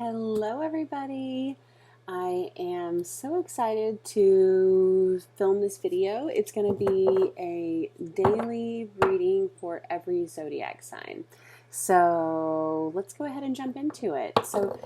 Hello everybody! I am so excited to film this video. It's going to be a daily reading for every zodiac sign. So let's go ahead and jump into it. So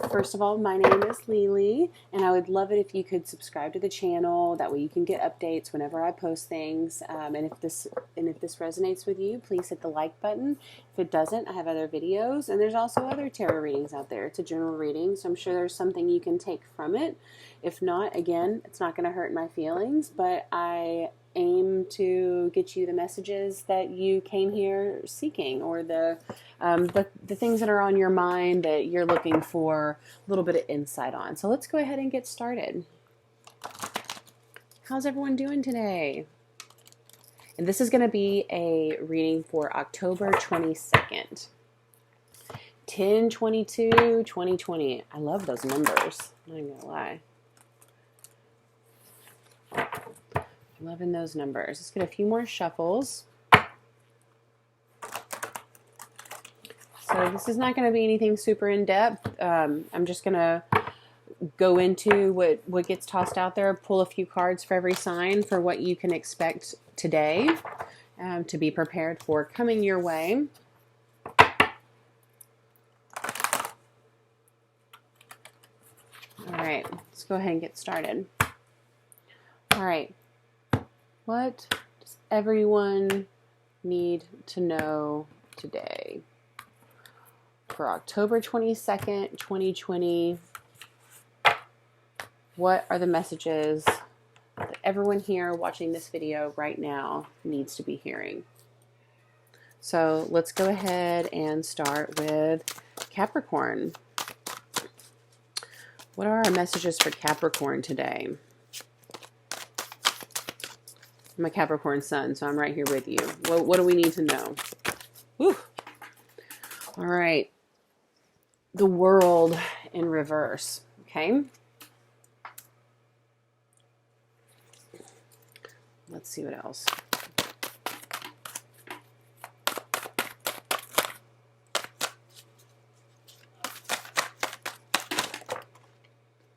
first of all, my name is Lili, and I would love it if you could subscribe to the channel. That way you can get updates whenever I post things. And if this resonates with you, please hit the like button. If it doesn't, I have other videos, and there's also other tarot readings out there. It's a general reading, so I'm sure there's something you can take from it. If not, again, it's not going to hurt my feelings, but I aim to get you the messages that you came here seeking, or the things that are on your mind that you're looking for a little bit of insight on. So let's go ahead and get started. How's everyone doing today? And this is going to be a reading for October 22nd. 10/22/2020. I love those numbers. I'm not going to lie. Loving those numbers. Let's get a few more shuffles. So this is not going to be anything super in-depth. I'm just going to go into what gets tossed out there, pull a few cards for every sign for what you can expect today, to be prepared for coming your way. All right, let's go ahead and get started. All right. What does everyone need to know today for October 22nd, 2020? What are the messages that everyone here watching this video right now needs to be hearing? So let's go ahead and start with Capricorn. What are our messages for Capricorn today? I'm a Capricorn sun, so I'm right here with you. What do we need to know? Whew. All right. The World in reverse. Okay. Let's see what else.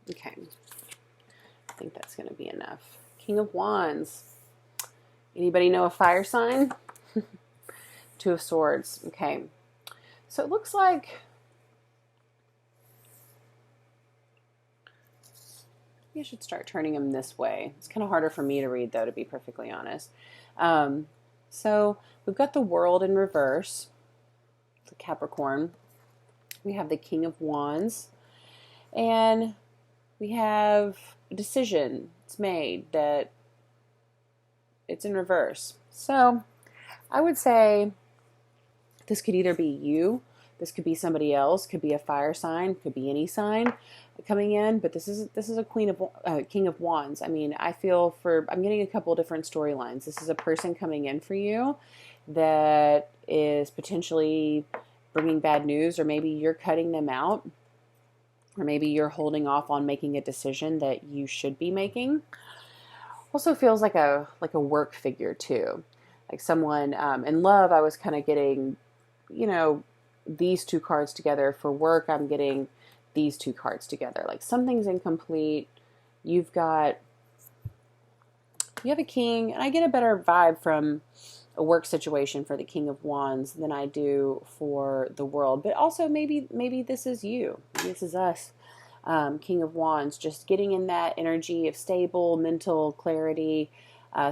Okay. I think that's going to be enough. King of Wands. Anybody know a fire sign? Two of Swords. Okay. So it looks like maybe I should start turning them this way. It's kind of harder for me to read, though, to be perfectly honest. So we've got the World in reverse, the Capricorn. We have the King of Wands. And we have a decision. It's made that it's in reverse. So I would say this could either be you, this could be somebody else, could be a fire sign, could be any sign coming in, but this is a King of Wands. I mean, I'm getting a couple different storylines. This is a person coming in for you that is potentially bringing bad news, or maybe you're cutting them out, or maybe you're holding off on making a decision that you should be making. Also feels like a work figure too, like someone in love. I was kind of getting, these two cards together. For work, I'm getting these two cards together. Like something's incomplete. You have a king, and I get a better vibe from a work situation for the King of Wands than I do for the World. But also maybe this is you. This is us. King of Wands, just getting in that energy of stable mental clarity,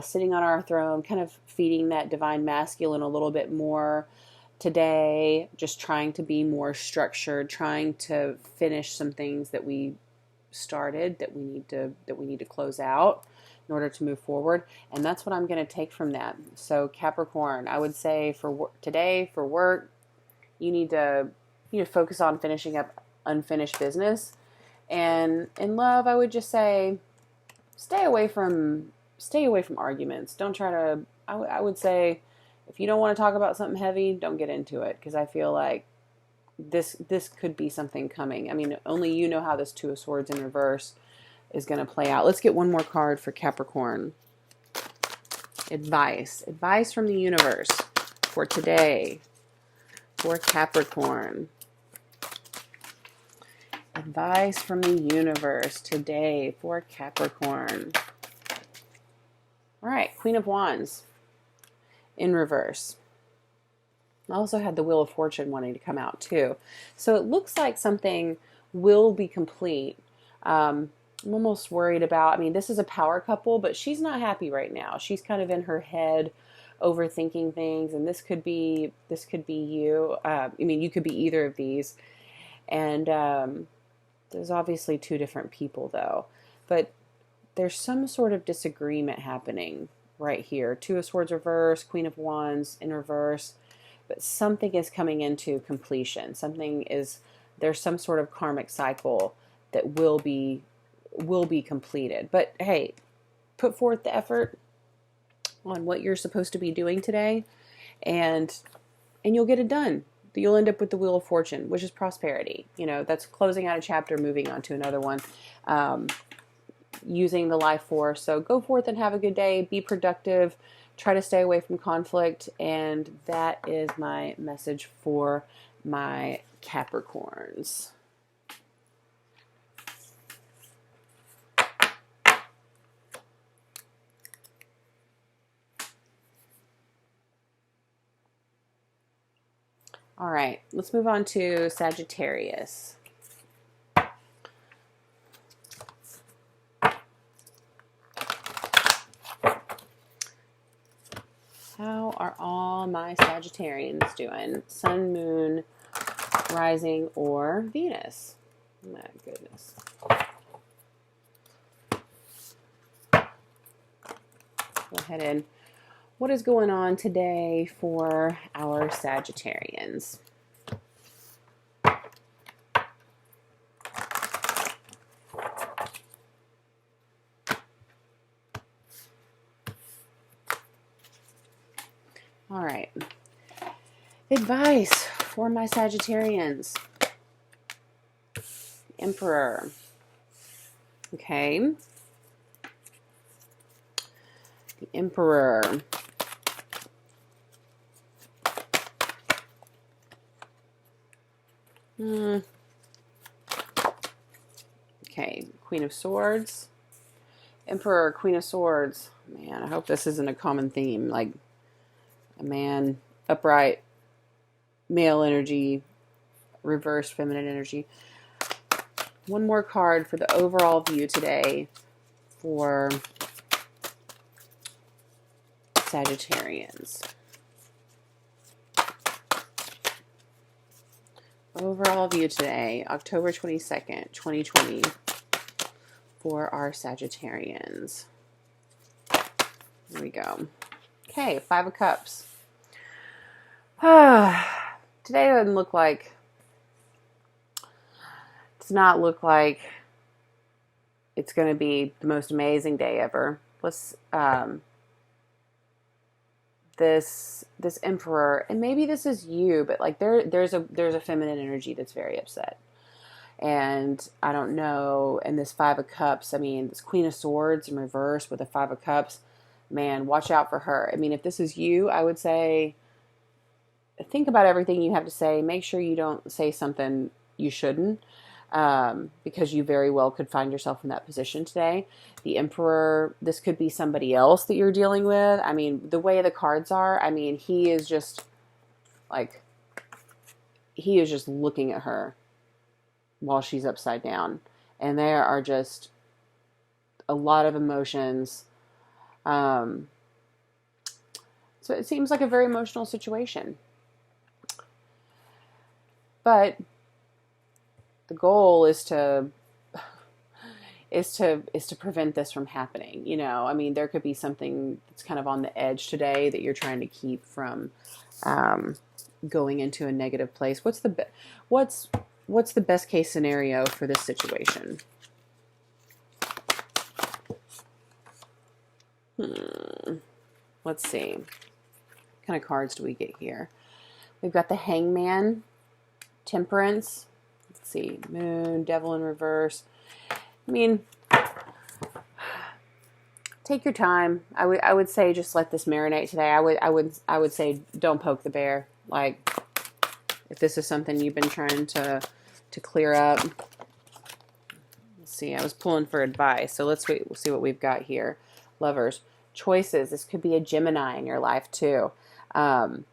sitting on our throne, kind of feeding that divine masculine a little bit more today, just trying to be more structured, trying to finish some things that we started that we need to close out in order to move forward. And that's what I'm going to take from that. So Capricorn, I would say today for work, you need to focus on finishing up unfinished business. And in love, I would just say, stay away from arguments. Don't try to, I would say, if you don't want to talk about something heavy, don't get into it. Because I feel like this could be something coming. I mean, only you know how this Two of Swords in reverse is going to play out. Let's get one more card for Capricorn. Advice from the universe for today for Capricorn. Advice from the universe today for Capricorn. All right, Queen of Wands in reverse. I also had the Wheel of Fortune wanting to come out too. So it looks like something will be complete. I'm almost worried about, I mean, this is a power couple, but she's not happy right now. She's kind of in her head overthinking things, and this could be you. I mean, you could be either of these. And there's obviously two different people though. But there's some sort of disagreement happening right here. Two of Swords reverse, Queen of Wands in reverse. But something is coming into completion. There's some sort of karmic cycle that will be completed. But hey, put forth the effort on what you're supposed to be doing today, and you'll get it done. You'll end up with the Wheel of Fortune, which is prosperity. You know, that's closing out a chapter, moving on to another one, using the life force. So go forth and have a good day. Be productive. Try to stay away from conflict. And that is my message for my Capricorns. All right, let's move on to Sagittarius. How are all my Sagittarians doing? Sun, Moon, Rising, or Venus? My goodness. Go ahead and what is going on today for our Sagittarians? All right. Advice for my Sagittarians. Emperor. Okay. The Emperor. Okay, Queen of Swords. Emperor, Queen of Swords. Man, I hope this isn't a common theme. Like a man, upright, male energy, reversed feminine energy. One more card for the overall view today for Sagittarians. Overall view today, October 22nd, 2020, for our Sagittarians. Here we go. Okay, Five of Cups. Today doesn't look like, does not look like it's going to be the most amazing day ever. Let's, this Emperor, and maybe this is you, but like there's a feminine energy that's very upset. And I don't know, and this Five of Cups, I mean, this Queen of Swords in reverse with a Five of Cups, man, watch out for her. I mean, if this is you, I would say, think about everything you have to say. Make sure you don't say something you shouldn't, because you very well could find yourself in that position today. The Emperor, this could be somebody else that you're dealing with. I mean, the way the cards are, I mean, he is just looking at her while she's upside down. And there are just a lot of emotions. So it seems like a very emotional situation. But the goal is to prevent this from happening. You know, I mean, there could be something that's kind of on the edge today that you're trying to keep from going into a negative place. What's the best case scenario for this situation? Let's see. What kind of cards do we get here? We've got the Hangman, Temperance. Let's see, Moon, Devil in reverse. I mean, take your time. I would say just let this marinate today. I would say don't poke the bear. Like, if this is something you've been trying to clear up, see, I was pulling for advice, so let's wait. We'll see what we've got here. Lovers, choices. This could be a Gemini in your life too. And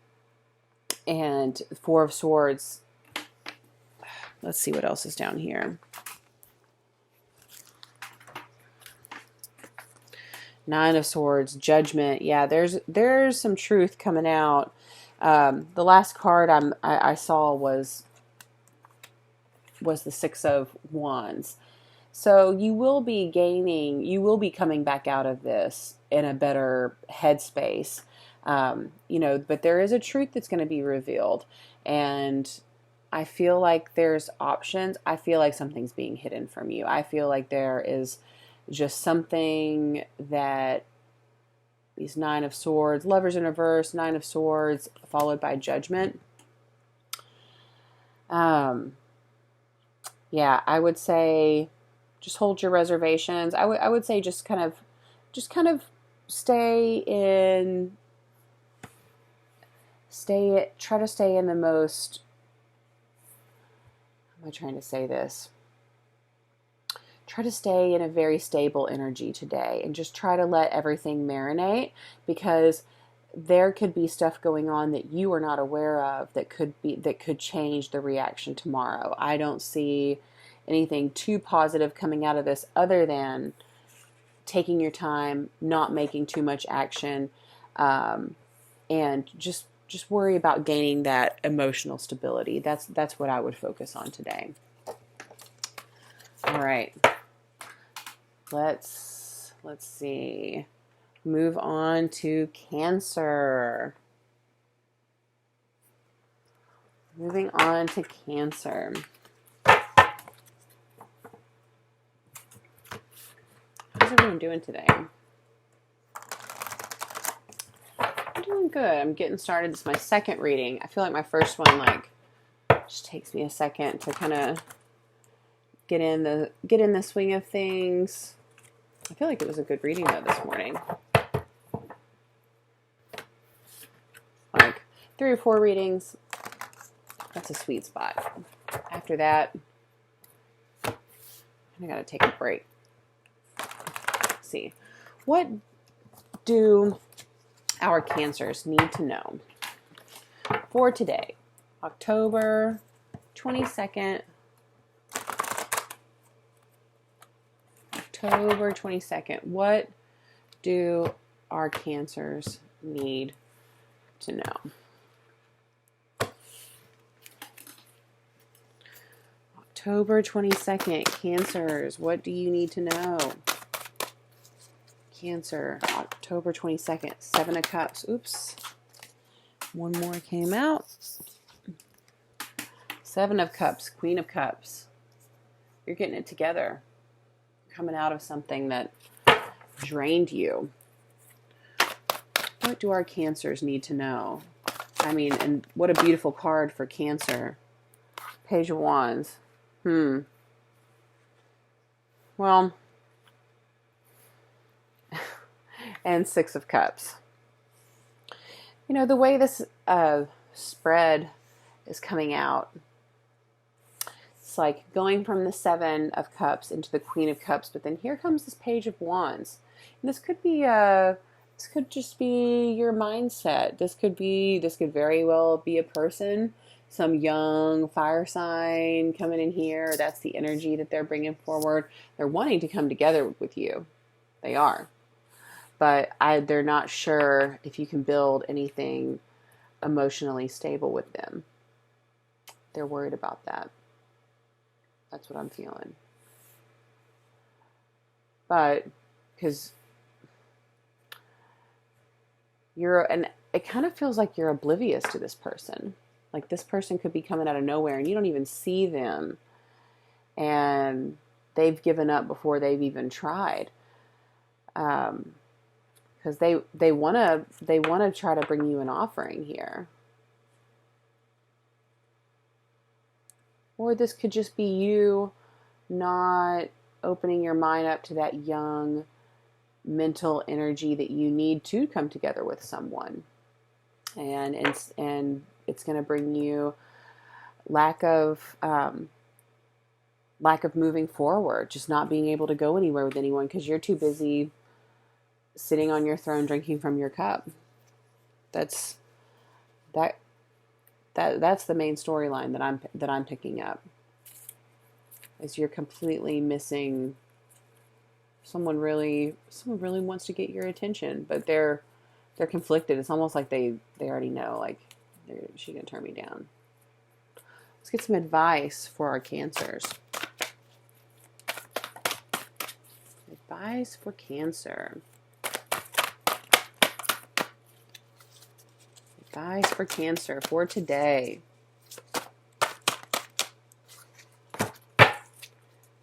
Four of Swords. Let's see what else is down here. Nine of Swords, Judgment. Yeah, there's some truth coming out. The last card I saw was the Six of Wands. So you will be gaining, you will be coming back out of this in a better headspace. You know, but there is a truth that's going to be revealed. And I feel like there's options. I feel like something's being hidden from you. I feel like there is just something that these Nine of Swords, Lovers in reverse, Nine of Swords, followed by Judgment. Yeah, I would say just hold your reservations. I would say just kind of try to stay in the most, how am I trying to say this? Try to stay in a very stable energy today and just try to let everything marinate, because there could be stuff going on that you are not aware of that could change the reaction tomorrow. I don't see anything too positive coming out of this other than taking your time, not making too much action, and just worry about gaining that emotional stability. That's what I would focus on today. All right. Let's see. Move on to Cancer. Moving on to Cancer. How's everyone doing today? I'm doing good. I'm getting started. This is my second reading. I feel like my first one just takes me a second to kind of get in the swing of things. I feel like it was a good reading though this morning. Like 3 or 4 readings, that's a sweet spot. After that, I gotta take a break. Let's see, what do our Cancers need to know for today, October 22nd? October 22nd. What do our Cancers need to know? October 22nd. Cancers, what do you need to know? Cancer, October 22nd. 7 of Cups. Oops. One more came out. 7 of Cups. Queen of Cups. You're getting it together. Coming out of something that drained you. What do our Cancers need to know? I mean, and what a beautiful card for Cancer. Page of Wands. Well, and 6 of Cups. You know, the way this spread is coming out, it's like going from the 7 of Cups into the Queen of Cups, but then here comes this Page of Wands. And this could just be your mindset. This could very well be a person, some young fire sign coming in here. That's the energy that they're bringing forward. They're wanting to come together with you. They are. But they're not sure if you can build anything emotionally stable with them. They're worried about that. That's what I'm feeling. But because it kind of feels like you're oblivious to this person. Like this person could be coming out of nowhere and you don't even see them. And they've given up before they've even tried. Because they want to try to bring you an offering here. Or this could just be you not opening your mind up to that young mental energy that you need to come together with someone. And it's going to bring you lack of lack of moving forward, just not being able to go anywhere with anyone because you're too busy sitting on your throne drinking from your cup. That's that's the main storyline that I'm picking up. Is you're completely missing someone really wants to get your attention, but they're conflicted. It's almost like they already know, like, she gonna turn me down. Let's get some advice for our Cancers. Advice for Cancer. Advice for Cancer for today.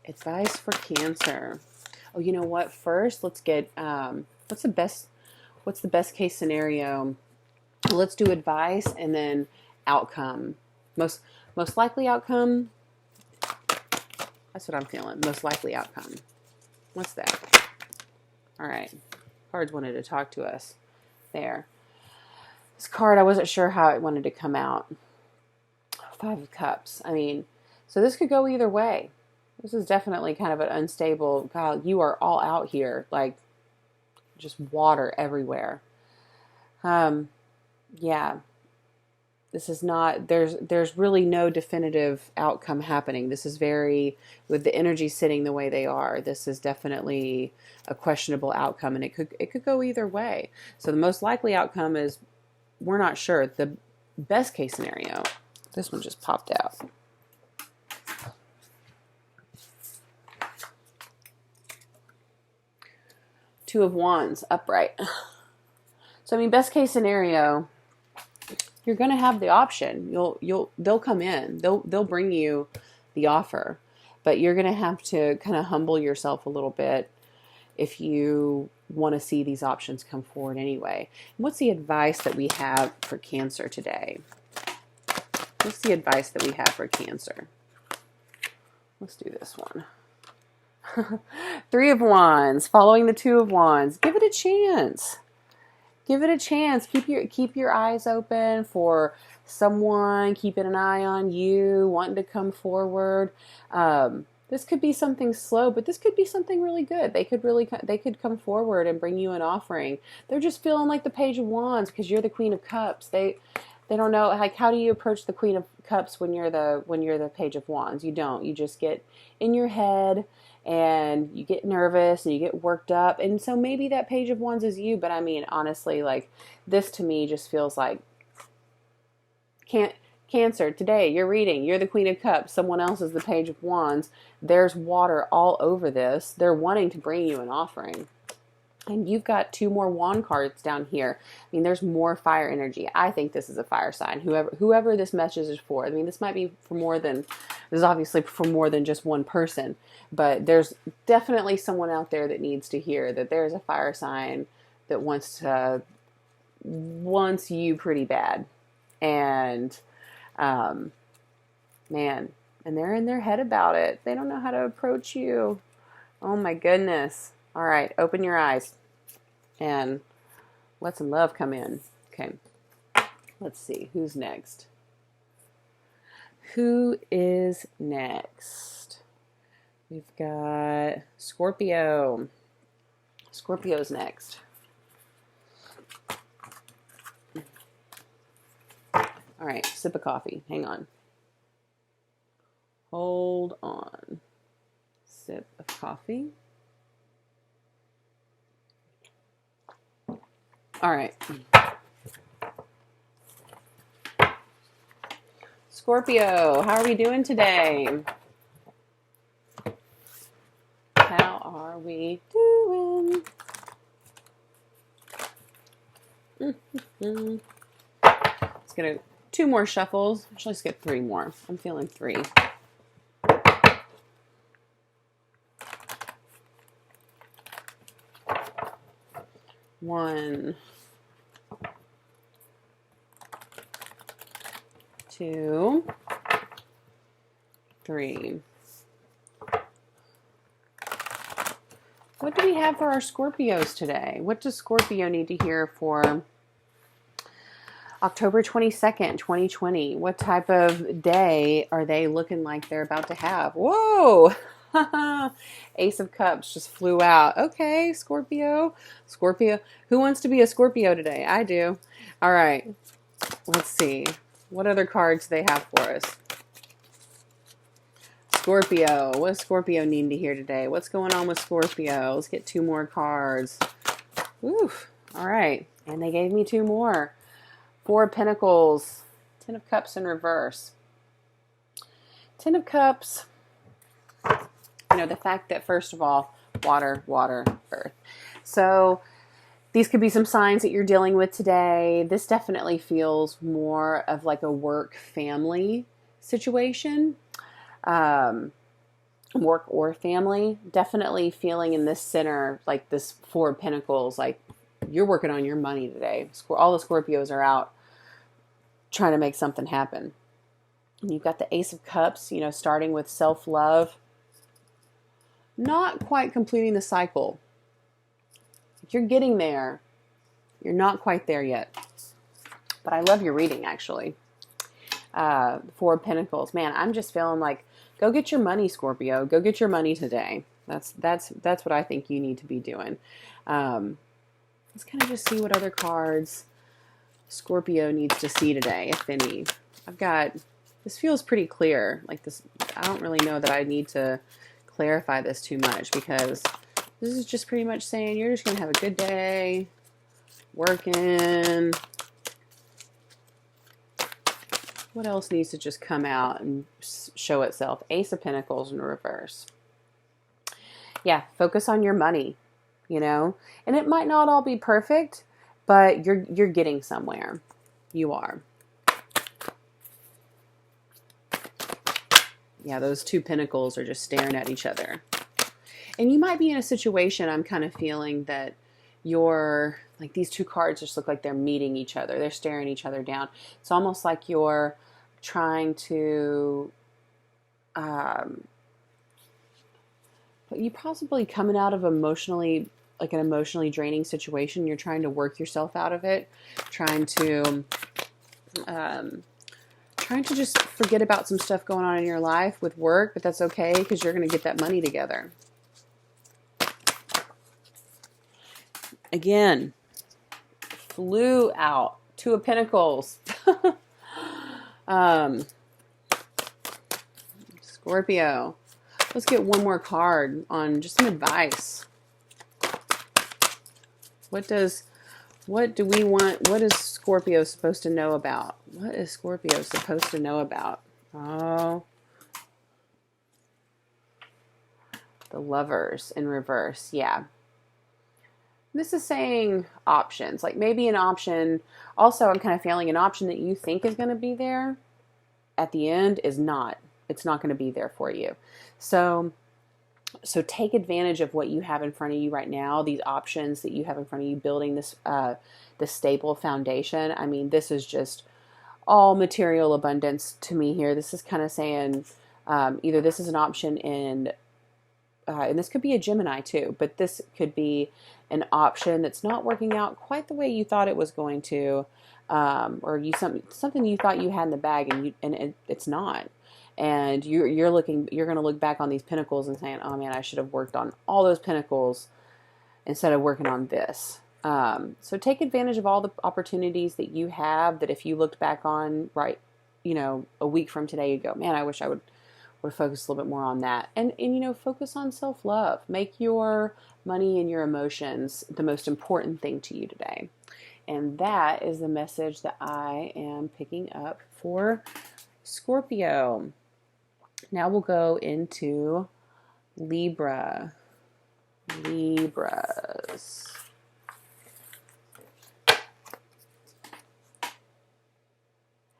Advice for Cancer. Oh, you know what? First, let's get what's the best case scenario? Let's do advice and then outcome. Most likely outcome. That's what I'm feeling. Most likely outcome. What's that? All right. Cards wanted to talk to us. There. This card, I wasn't sure how it wanted to come out. 5 of Cups. I mean, so this could go either way. This is definitely kind of an unstable, God, you are all out here, like just water everywhere. Yeah, this is not, there's really no definitive outcome happening. This is very, with the energy sitting the way they are, this is definitely a questionable outcome, and it could go either way. So the most likely outcome is, we're not sure. The best case scenario, this one just popped out. Two of Wands, upright. So I mean, best case scenario, you're going to have the option. They'll come in. They'll bring you the offer, but you're going to have to kind of humble yourself a little bit if you want to see these options come forward anyway. What's the advice that we have for Cancer today? What's the advice that we have for Cancer? Let's do this one. 3 of Wands, following the 2 of Wands. Give it a chance. Give it a chance. Keep your eyes open for someone, keeping an eye on you, wanting to come forward. This could be something slow, but this could be something really good. They could come forward and bring you an offering. They're just feeling like the Page of Wands because you're the Queen of Cups. They don't know, like, how do you approach the Queen of Cups when you're the Page of Wands? You don't. You just get in your head and you get nervous and you get worked up. And so maybe that Page of Wands is you, but I mean, honestly, like, this to me just feels like Cancer, today you're reading, you're the Queen of Cups, someone else is the Page of Wands. There's water all over this. They're wanting to bring you an offering. And you've got 2 more wand cards down here. I mean, there's more fire energy. I think this is a fire sign. Whoever this message is for. I mean, this might be for more than, this is obviously for more than just one person. But there's definitely someone out there that needs to hear that there's a fire sign that wants you pretty bad. And, man, and they're in their head about it. They don't know how to approach you. Oh my goodness. All right, open your eyes and let some love come in. Okay, let's see. Who's next? Who is next? We've got Scorpio. Scorpio's next. All right, sip of coffee. Hang on. Hold on. Sip of coffee. All right. Scorpio, how are we doing today? How are we doing? Let's get 2 more shuffles. Actually, let's get 3 more. I'm feeling 3. One, 2, 3. What do we have for our Scorpios today? What does Scorpio need to hear for October 22nd, 2020. What type of day are they looking like they're about to have? Whoa! Ace of Cups just flew out. Okay, Scorpio. Scorpio. Who wants to be a Scorpio today? I do. All right. Let's see. What other cards do they have for us? Scorpio. What does Scorpio need to hear today? What's going on with Scorpio? Let's get 2 more cards. Oof. All right. And they gave me 2 more. 4 of Pentacles. 10 of Cups in reverse. 10 of Cups. You know, the fact that, first of all, water, water, earth. So these could be some signs that you're dealing with today. This definitely feels more of like a work family situation. Work or family. Definitely feeling in this center, like this 4 of Pentacles, like you're working on your money today. All the Scorpios are out trying to make something happen. And you've got the Ace of Cups, you know, starting with self-love. Not quite completing the cycle. You're getting there. You're not quite there yet. But I love your reading, actually. 4 of Pentacles. Man, I'm just feeling like, go get your money, Scorpio. Go get your money today. That's what I think you need to be doing. Let's kind of just see what other cards Scorpio needs to see today, if any. This feels pretty clear. Like this, I don't really know that I need to clarify this too much, because this is just pretty much saying you're just going to have a good day, working. What else needs to just come out and show itself? Ace of Pentacles in reverse. Yeah, focus on your money, you know, and it might not all be perfect, but you're getting somewhere. You are. Yeah, those 2 pentacles are just staring at each other. And you might be in a situation, I'm kind of feeling that you're, like these 2 cards just look like they're meeting each other. They're staring each other down. It's almost like you're trying to, you possibly coming out of an emotionally draining situation. You're trying to work yourself out of it. Trying to just forget about some stuff going on in your life with work, but that's okay because you're going to get that money together. Again, flew out. 2 of Pentacles. Scorpio. Let's get 1 more card on just some advice. What do we want? What is Scorpio supposed to know about? What is Scorpio supposed to know about? Oh. The Lovers in reverse. Yeah. This is saying options. Like maybe an option. Also, I'm kind of feeling an option that you think is going to be there at the end is not. It's not going to be there for you. So take advantage of what you have in front of you right now, these options that you have in front of you, building this stable foundation. I mean, this is just all material abundance to me here. This is kind of saying either this is an option and this could be a Gemini too, but this could be an option that's not working out quite the way you thought it was going to, or something you thought you had in the bag and it's not. And you're going to look back on these pentacles and saying, oh man, I should have worked on all those pentacles instead of working on this. So take advantage of all the opportunities that you have, that if you looked back on a week from today, you go, man, I wish I would focus a little bit more on that. And focus on self-love. Make your money and your emotions the most important thing to you today. And that is the message that I am picking up for Scorpio. Now we'll go into Libra. Libras.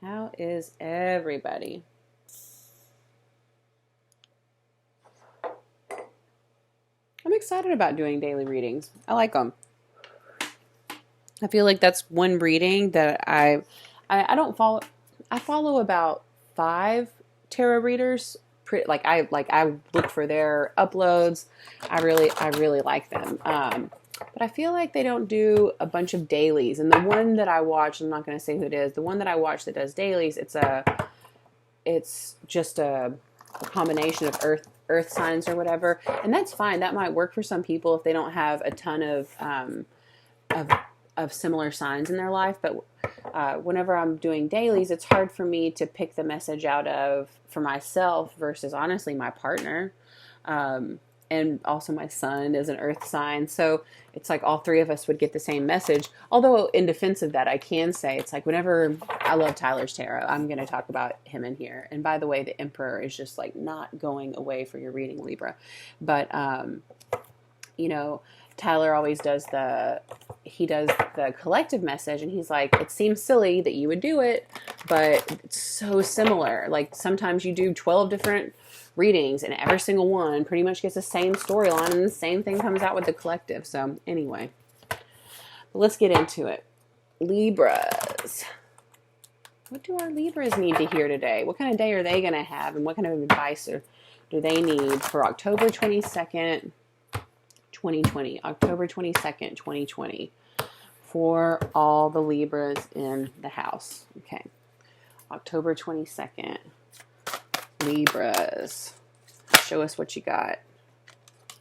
How is everybody? I'm excited about doing daily readings. I like them. I feel like that's one reading that I don't follow. I follow about 5 tarot readers. I look for their uploads. I really like them. But I feel like they don't do a bunch of dailies. And the one that I watch, I'm not going to say who it is, the one that I watch that does dailies, it's just a combination of earth signs or whatever. And that's fine. That might work for some people if they don't have a ton of similar signs in their life. But whenever I'm doing dailies, it's hard for me to pick the message out of for myself versus honestly my partner. And also my son is an earth sign. So it's like all three of us would get the same message. Although in defense of that, I can say it's like whenever I love Tyler's tarot, I'm going to talk about him in here. And by the way, the Emperor is just like not going away for your reading, Libra. But, you know, Tyler always does the collective message, and he's like, it seems silly that you would do it, but it's so similar. Like sometimes you do 12 different readings and every single one pretty much gets the same storyline and the same thing comes out with the collective. So anyway, let's get into it. Libras. What do our Libras need to hear today? What kind of day are they going to have, and what kind of advice do they need for October 22nd, 2020? October 22nd, 2020 for all the Libras in the house. Okay. October 22nd. Libras. Show us what you got.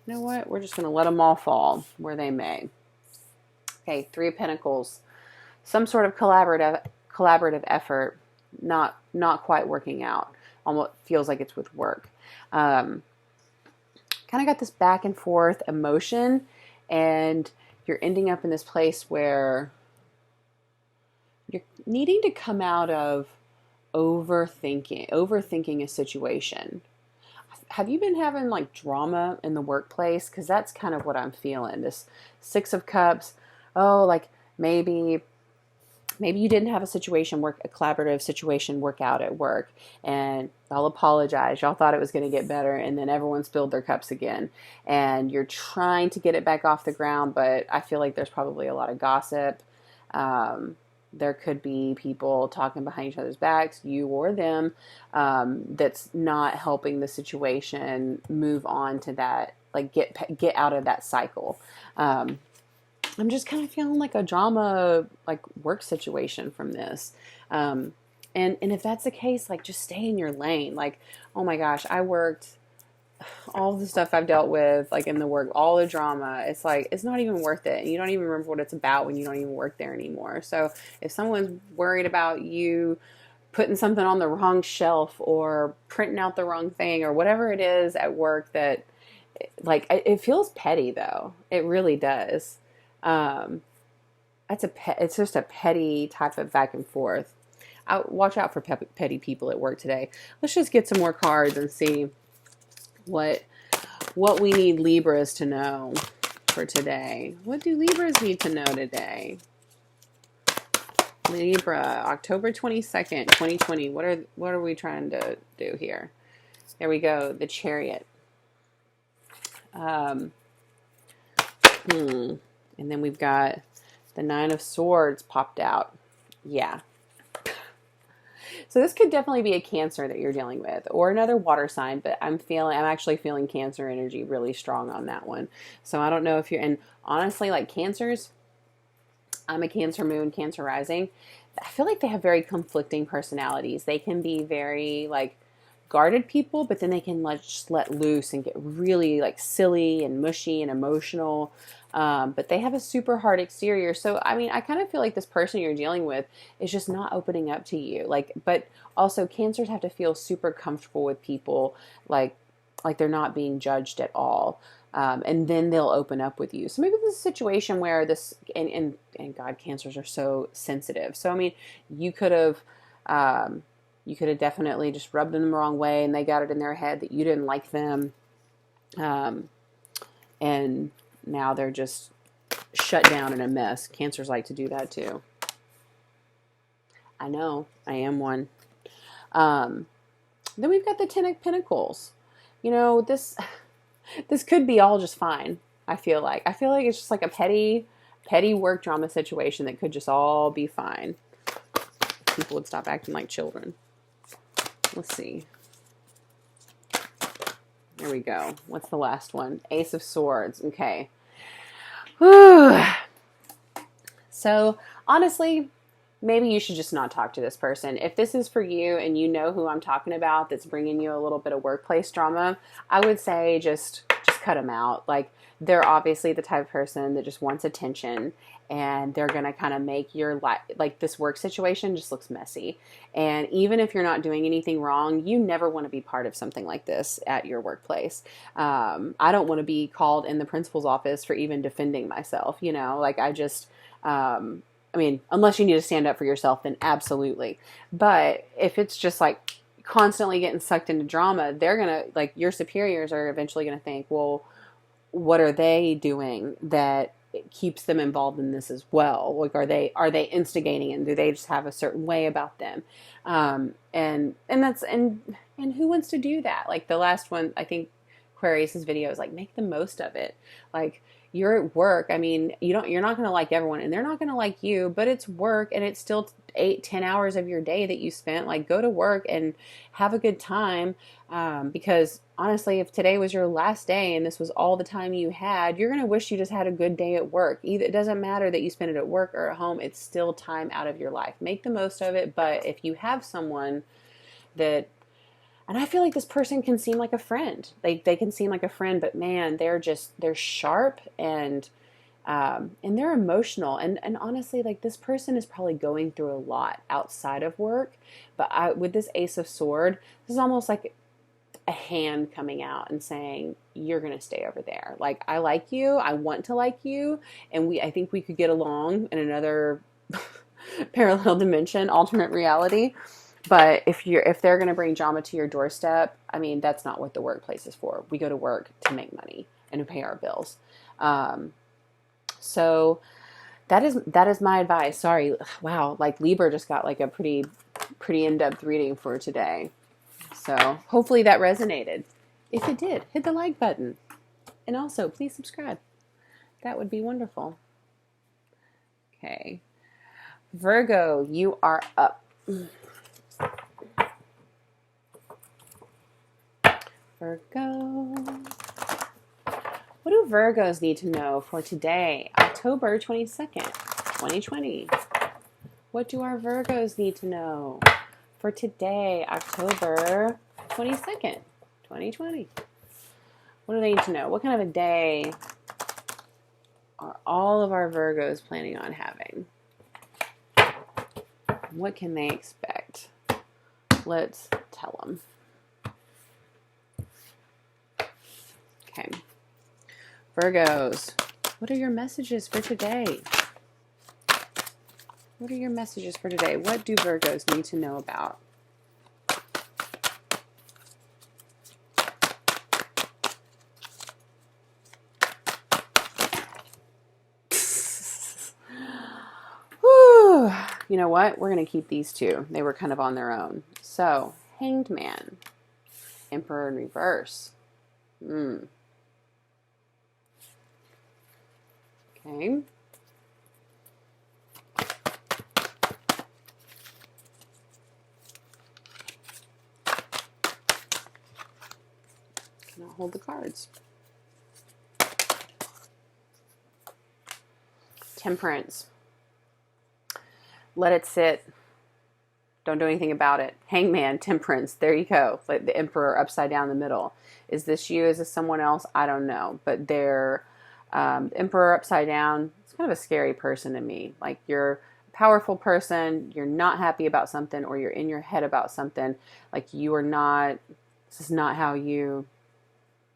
You know what? We're just going to let them all fall where they may. Okay, Three of Pentacles. Some sort of collaborative effort, not quite working out. Almost feels like it's with work. Kind of got this back and forth emotion, and you're ending up in this place where you're needing to come out of overthinking a situation. Have you been having like drama in the workplace? Because that's kind of what I'm feeling. This Six of Cups. Oh, like maybe you didn't have a collaborative situation work out at work, and y'all apologize. Y'all thought it was going to get better, and then everyone spilled their cups again. And you're trying to get it back off the ground, but I feel like there's probably a lot of gossip. There could be people talking behind each other's backs, you or them, that's not helping the situation move on to that, like get out of that cycle. I'm just kind of feeling like a drama, like work situation from this. And if that's the case, like just stay in your lane. Like, oh my gosh, I worked all the stuff I've dealt with, like in the work, all the drama, it's like, it's not even worth it. And you don't even remember what it's about when you don't even work there anymore. So if someone's worried about you putting something on the wrong shelf or printing out the wrong thing or whatever it is at work, that like, it feels petty though. It really does. It's just a petty type of back and forth. Watch out for petty people at work today. Let's just get some more cards and see what we need Libras to know for today. What do Libras need to know today? Libra, October 22nd, 2020. What are we trying to do here? There we go. The Chariot. And then we've got the Nine of Swords popped out. Yeah. So this could definitely be a Cancer that you're dealing with, or another water sign, but I'm actually feeling Cancer energy really strong on that one. So I don't know if you're, and honestly, like Cancers, I'm a Cancer moon, Cancer rising. I feel like they have very conflicting personalities. They can be very like guarded people, but then they can just let loose and get really like silly and mushy and emotional. But they have a super hard exterior. So, I mean, I kind of feel like this person you're dealing with is just not opening up to you. Like, but also Cancers have to feel super comfortable with people, like they're not being judged at all. And then they'll open up with you. So maybe this is a situation where this, and God, Cancers are so sensitive. So, I mean, you could have definitely just rubbed them the wrong way, and they got it in their head that you didn't like them. And now they're just shut down in a mess. Cancers like to do that too. I know, I am one. Then we've got the Ten of Pentacles. You know, this could be all just fine. I feel like it's just like a petty work drama situation that could just all be fine. People would stop acting like children. Let's see. There we go. What's the last one? Ace of Swords. Okay. Whew. So honestly, maybe you should just not talk to this person. If this is for you and you know who I'm talking about that's bringing you a little bit of workplace drama, I would say just cut them out. Like, they're obviously the type of person that just wants attention, and they're going to kind of make your life, like, this work situation just looks messy. And even if you're not doing anything wrong, you never want to be part of something like this at your workplace. I don't want to be called in the principal's office for even defending myself, you know, like I mean, unless you need to stand up for yourself, then absolutely. But if it's just like constantly getting sucked into drama, they're going to, like, your superiors are eventually going to think, well, what are they doing that keeps them involved in this as well? Like, are they instigating, and do they just have a certain way about them? And who wants to do that? Like, the last one, I think Aquarius's video is like, make the most of it. Like, you're at work. I mean, you're not going to like everyone, and they're not going to like you, but it's work, and it's still 8-10 hours of your day that you spent. Like, go to work and have a good time. Because honestly, if today was your last day and this was all the time you had, you're going to wish you just had a good day at work. Either, it doesn't matter that you spend it at work or at home. It's still time out of your life. Make the most of it. But if you have someone that, and I feel like this person can seem like a friend. They can seem like a friend, but man, they're sharp, and they're emotional. And honestly, like, this person is probably going through a lot outside of work. But with this Ace of Sword, this is almost like a hand coming out and saying, you're going to stay over there. Like, I like you. I want to like you. And I think we could get along in another parallel dimension, alternate reality. But if they're going to bring drama to your doorstep, I mean, that's not what the workplace is for. We go to work to make money and to pay our bills. So that is my advice. Sorry. Wow. Like, Libra just got like a pretty in-depth reading for today. So hopefully that resonated. If it did, hit the like button. And also, please subscribe. That would be wonderful. Okay. Virgo, you are up. Virgo. What do Virgos need to know for today, October 22nd, 2020? What do our Virgos need to know for today, October 22nd, 2020? What do they need to know? What kind of a day are all of our Virgos planning on having? What can they expect? Let's tell them. Okay. Virgos, what are your messages for today? What are your messages for today? What do Virgos need to know about? Whew. You know what? We're going to keep these two. They were kind of on their own. So, Hanged Man, Emperor in reverse. Okay. Can I hold the cards? Temperance. Let it sit. Don't do anything about it. Hangman, Temperance. There you go. Like the Emperor upside down the middle. Is this you? Is this someone else? I don't know. But they're Emperor upside down. It's kind of a scary person to me. Like, you're a powerful person. You're not happy about something, or you're in your head about something. Like, you are not. This is not how you.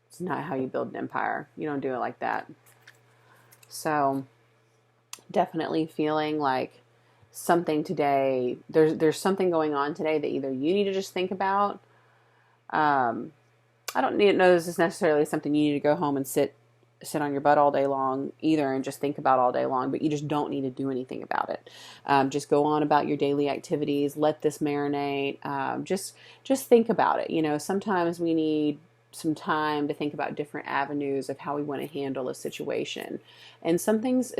It's not how you build an empire. You don't do it like that. So, definitely feeling like something today, there's something going on today that either you need to just think about. I don't know this is necessarily something you need to go home and sit on your butt all day long either and just think about all day long, but you just don't need to do anything about it. Just go on about your daily activities. Let this marinate. Just think about it. You know, sometimes we need some time to think about different avenues of how we want to handle a situation. And sometimes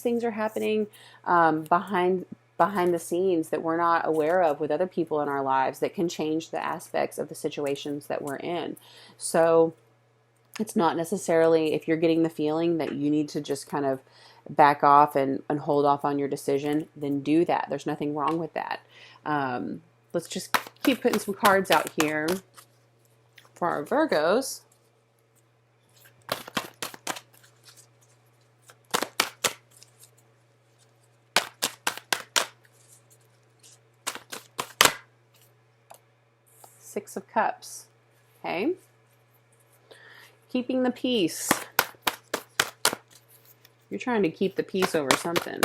things are happening behind the scenes that we're not aware of with other people in our lives that can change the aspects of the situations that we're in. So It's not necessarily, if you're getting the feeling that you need to just kind of back off and hold off on your decision, then do that. There's nothing wrong with that. Let's just keep putting some cards out here for our Virgos. Six of Cups. Okay. Keeping the peace. You're trying to keep the peace over something.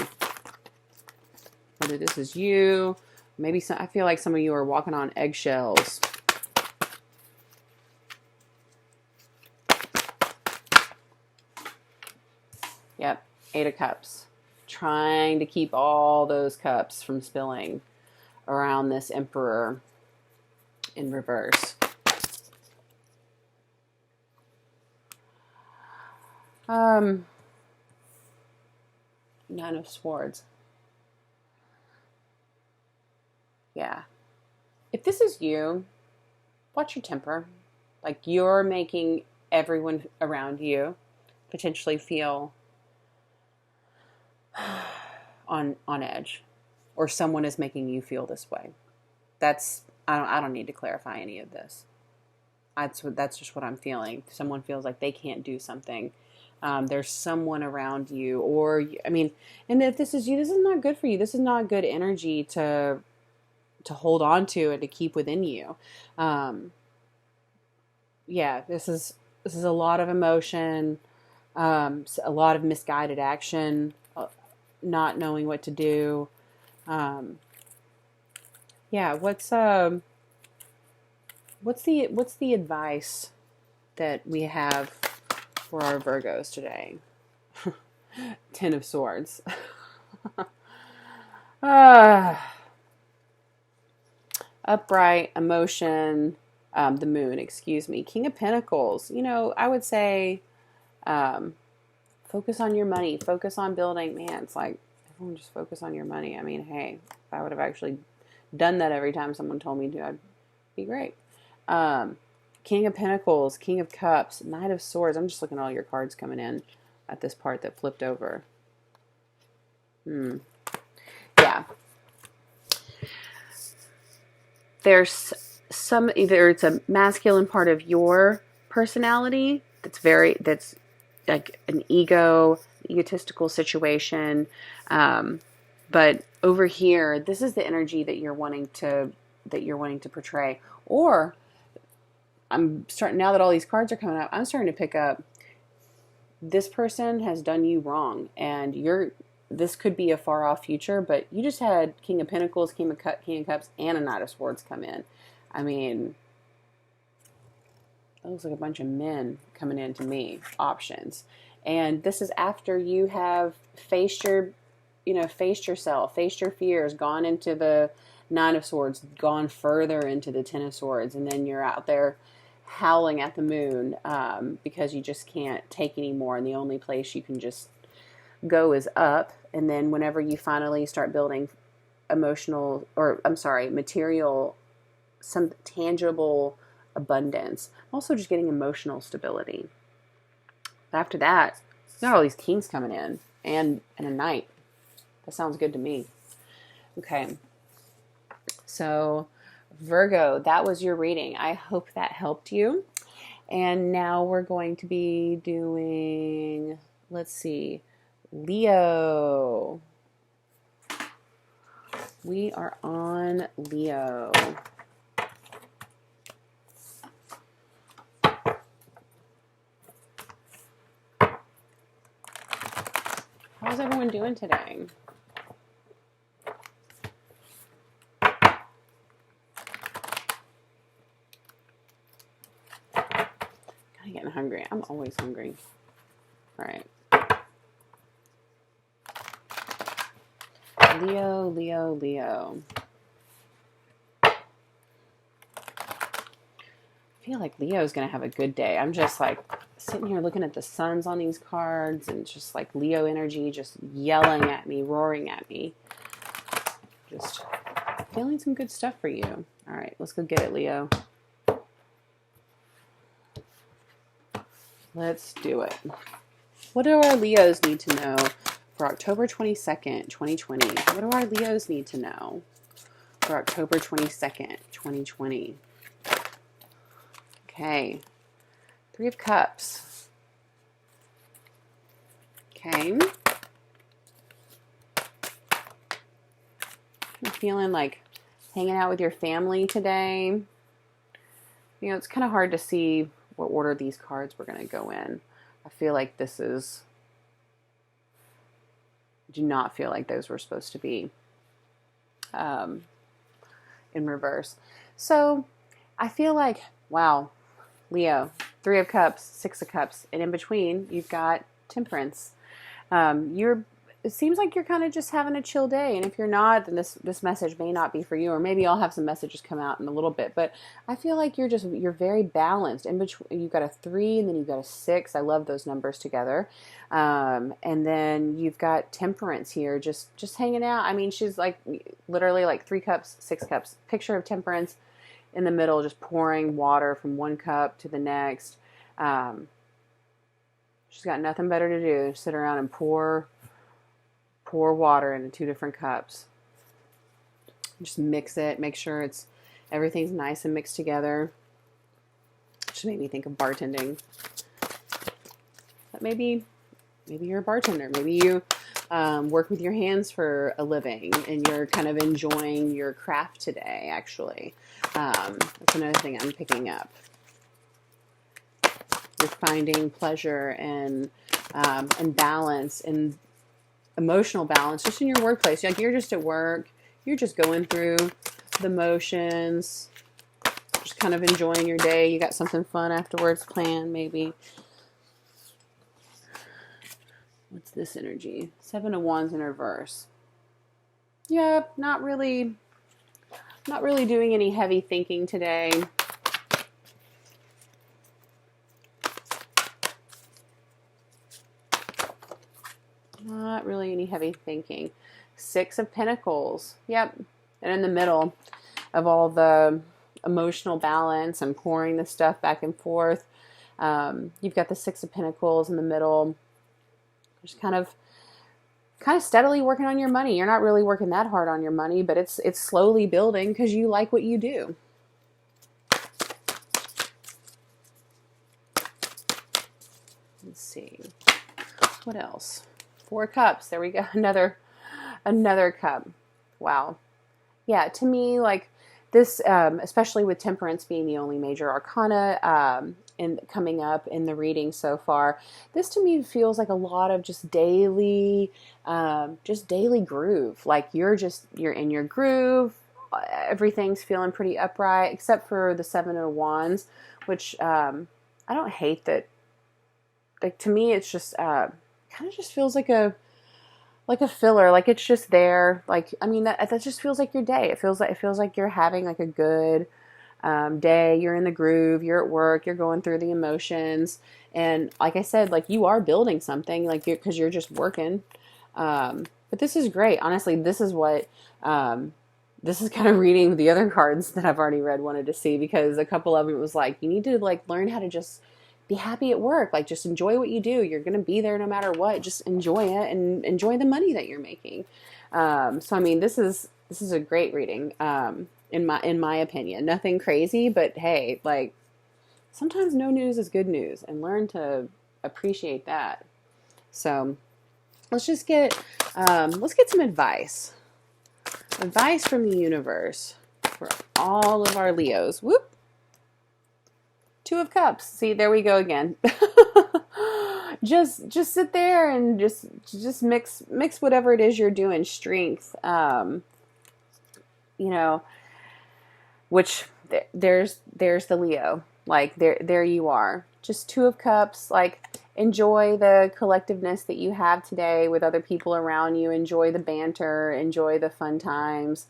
Whether this is you, maybe I feel like some of you are walking on eggshells. Yep, Eight of Cups. Trying to keep all those cups from spilling around this Emperor in reverse. Nine of Swords. Yeah. If this is you, watch your temper. Like, you're making everyone around you potentially feel on edge, or someone is making you feel this way. I don't need to clarify any of this. That's just what I'm feeling. If someone feels like they can't do something, there's someone around you, or I mean, and if this is you, this is not good for you. This is not good energy to hold on to and to keep within you. Yeah, this is a lot of emotion, a lot of misguided action, not knowing what to do. Yeah, what's the advice that we have for our Virgos today? Ten of Swords. Upright, emotion, the Moon, excuse me. King of Pentacles. You know, I would say focus on your money. Focus on building. Man, it's like, everyone just focus on your money. I mean, hey, if I would have actually done that every time someone told me to, I'd be great. King of Pentacles, King of Cups, Knight of Swords. I'm just looking at all your cards coming in at this part that flipped over. Yeah. There's either it's a masculine part of your personality that's like an egotistical situation. But over here, this is the energy that you're wanting to portray. Or I'm starting, now that all these cards are coming up, I'm starting to pick up, this person has done you wrong, and this could be a far off future, but you just had King of Pentacles, King of Cups, and a Knight of Swords come in. I mean, that looks like a bunch of men coming in to me, options. And this is after you have faced yourself, faced your fears, gone into the Nine of Swords, gone further into the Ten of Swords, and then you're out there howling at the moon because you just can't take anymore, and the only place you can just go is up. And then whenever you finally start building material, some tangible abundance, also just getting emotional stability. After that, you got all these kings coming in and a knight. That sounds good to me. Okay. So Virgo, that was your reading. I hope that helped you. And now we're going to be doing, let's see, Leo. We are on Leo. How's everyone doing today? Kind of getting hungry. I'm always hungry. All right. Leo, Leo, Leo. I feel like Leo's going to have a good day. I'm just like sitting here looking at the suns on these cards and just like Leo energy just yelling at me, roaring at me. Just feeling some good stuff for you. All right, let's go get it, Leo. Let's do it. What do our Leos need to know for October 22nd, 2020? What do our Leos need to know for October 22nd, 2020? Okay. 3 of Cups. Okay. I'm feeling like hanging out with your family today. You know, it's kind of hard to see what order these cards were going to go in. I feel like this is... do not feel like those were supposed to be in reverse. So I feel like, wow, Leo, 3 of Cups, 6 of Cups, and in between you've got Temperance. It seems like you're kind of just having a chill day, and if you're not, then this message may not be for you, or maybe I'll have some messages come out in a little bit. But I feel like you're very balanced. In between, you've got a 3, and then you've got a 6. I love those numbers together. And then you've got Temperance here, just hanging out. I mean, she's like literally like 3 cups, 6 cups. Picture of Temperance in the middle, just pouring water from one cup to the next. She's got nothing better to do. Sit around and pour water into 2 different cups. Just mix it. Make sure everything's nice and mixed together. Just made me think of bartending. But maybe you're a bartender. Maybe you work with your hands for a living, and you're kind of enjoying your craft today. Actually, that's another thing I'm picking up. You're finding pleasure and balance and emotional balance just in your workplace. Like, you're just at work, you're just going through the motions, just kind of enjoying your day. You got something fun afterwards planned, maybe. What's this energy? 7 of Wands in reverse. Yep, not really doing any heavy thinking today. Not really any heavy thinking. 6 of Pentacles. Yep. And in the middle of all the emotional balance and pouring the stuff back and forth, you've got the 6 of Pentacles in the middle. Just kind of steadily working on your money. You're not really working that hard on your money, but it's slowly building because you like what you do. Let's see. What else? 4 cups. There we go. Another cup. Wow. Yeah, to me, like this, especially with Temperance being the only major arcana coming up in the reading so far, this to me feels like a lot of just daily groove. Like you're in your groove. Everything's feeling pretty upright, except for the 7 of Wands, which I don't hate that. Like, to me, it's just kind of just feels like a filler. Like, it's just there. Like, I mean, that just feels like your day. It feels like you're having like a good day. You're in the groove. You're at work. You're going through the emotions. And like I said, like, you are building something. Like, because you're just working. But this is great. Honestly, this is what this is kind of reading the other cards that I've already read wanted to see, because a couple of them was like, you need to like learn how to just be happy at work. Like, just enjoy what you do. You're going to be there no matter what. Just enjoy it and enjoy the money that you're making. So, I mean, this is a great reading, in my opinion. Nothing crazy, but hey, like, sometimes no news is good news, and learn to appreciate that. So let's just get some advice. Advice from the universe for all of our Leos. Whoop. 2 of Cups. See, there we go again. just sit there and just mix whatever it is you're doing. Strength, which there's the Leo. Like, there you are. Just 2 of Cups. Like, enjoy the collectiveness that you have today with other people around you. Enjoy the banter. Enjoy the fun times,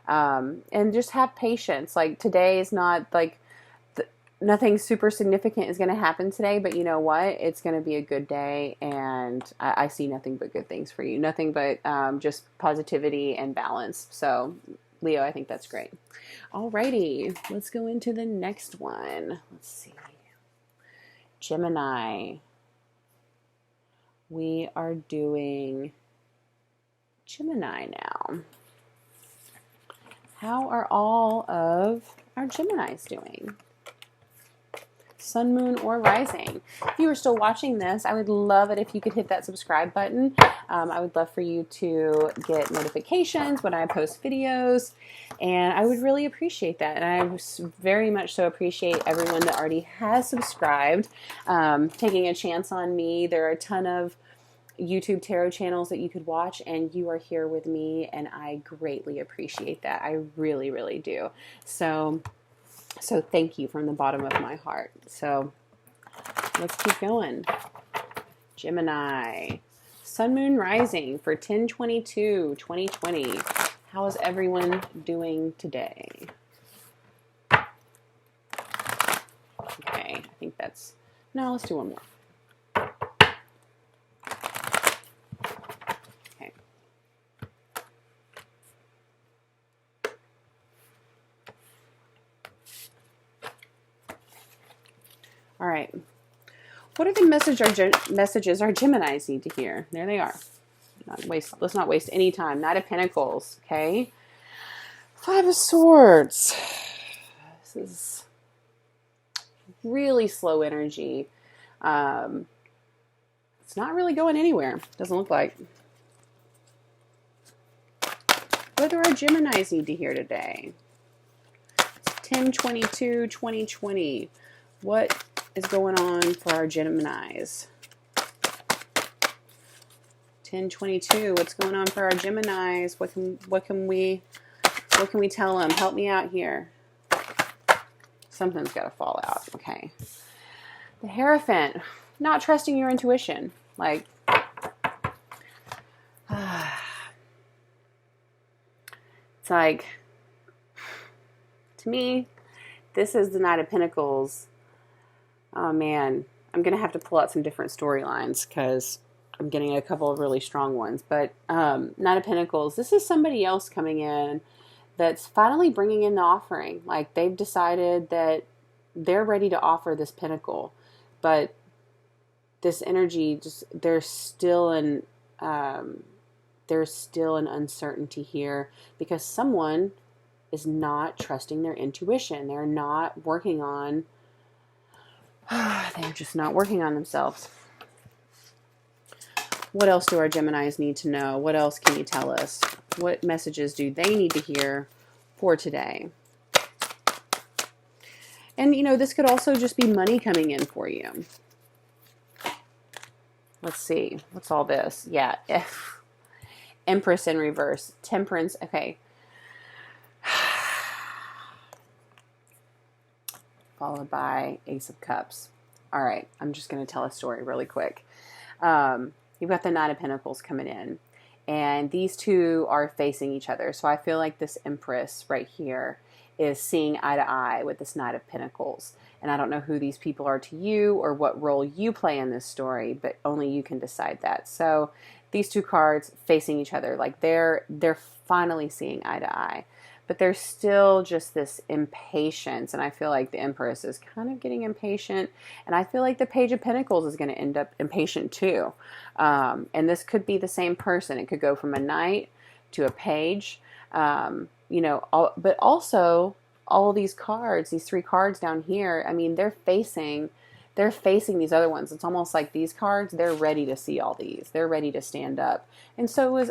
and just have patience. Like, today is not like. Nothing super significant is going to happen today, but you know what? It's going to be a good day, and I see nothing but good things for you. Nothing but just positivity and balance. So, Leo, I think that's great. Alrighty, let's go into the next one. Let's see. Gemini. We are doing Gemini now. How are all of our Geminis doing? Sun, moon, or rising. If you are still watching this, I would love it if you could hit that subscribe button. I would love for you to get notifications when I post videos, and I would really appreciate that. And I very much so appreciate everyone that already has subscribed, taking a chance on me. There are a ton of YouTube tarot channels that you could watch, and you are here with me, and I greatly appreciate that. I really, really do. So thank you from the bottom of my heart. So let's keep going. Gemini. Sun, moon, rising for 10/22/2020. How is everyone doing today? Okay, I think that's... No, let's do one more. Okay. All right. What are the messages our Geminis need to hear? There they are. Let's not waste any time. Knight of Pentacles, okay? Five of Swords. This is really slow energy. It's not really going anywhere. Doesn't look like. What do our Geminis need to hear today? It's 10/22/2020. What is going on for our Geminis? 10/22. What's going on for our Geminis? What can we tell them? Help me out here. Something's got to fall out. Okay. The Hierophant. Not trusting your intuition. Like, it's like, to me, this is the Knight of Pentacles. Oh man, I'm going to have to pull out some different storylines because I'm getting a couple of really strong ones. But Knight of Pentacles, this is somebody else coming in that's finally bringing in the offering. Like, they've decided that they're ready to offer this pentacle. But this energy, just there's still an uncertainty here because someone is not trusting their intuition. They're not working on... they're just not working on themselves. What else do our Geminis need to know? What else can you tell us? What messages do they need to hear for today? And, you know, this could also just be money coming in for you. Let's see. What's all this? Yeah. Empress in reverse. Temperance. Okay. Followed by Ace of Cups. All right. I'm just going to tell a story really quick. You've got the Knight of Pentacles coming in, and these two are facing each other. So I feel like this Empress right here is seeing eye to eye with this Knight of Pentacles. And I don't know who these people are to you or what role you play in this story, but only you can decide that. So these two cards facing each other, like they're finally seeing eye to eye. But there's still just this impatience, and I feel like the Empress is kind of getting impatient, and I feel like the Page of Pentacles is going to end up impatient too. And this could be the same person. It could go from a knight to a page, you know, but also all of these cards, these three cards down here, I mean, they're facing these other ones. It's almost like these cards, they're ready to see all these. They're ready to stand up. And so is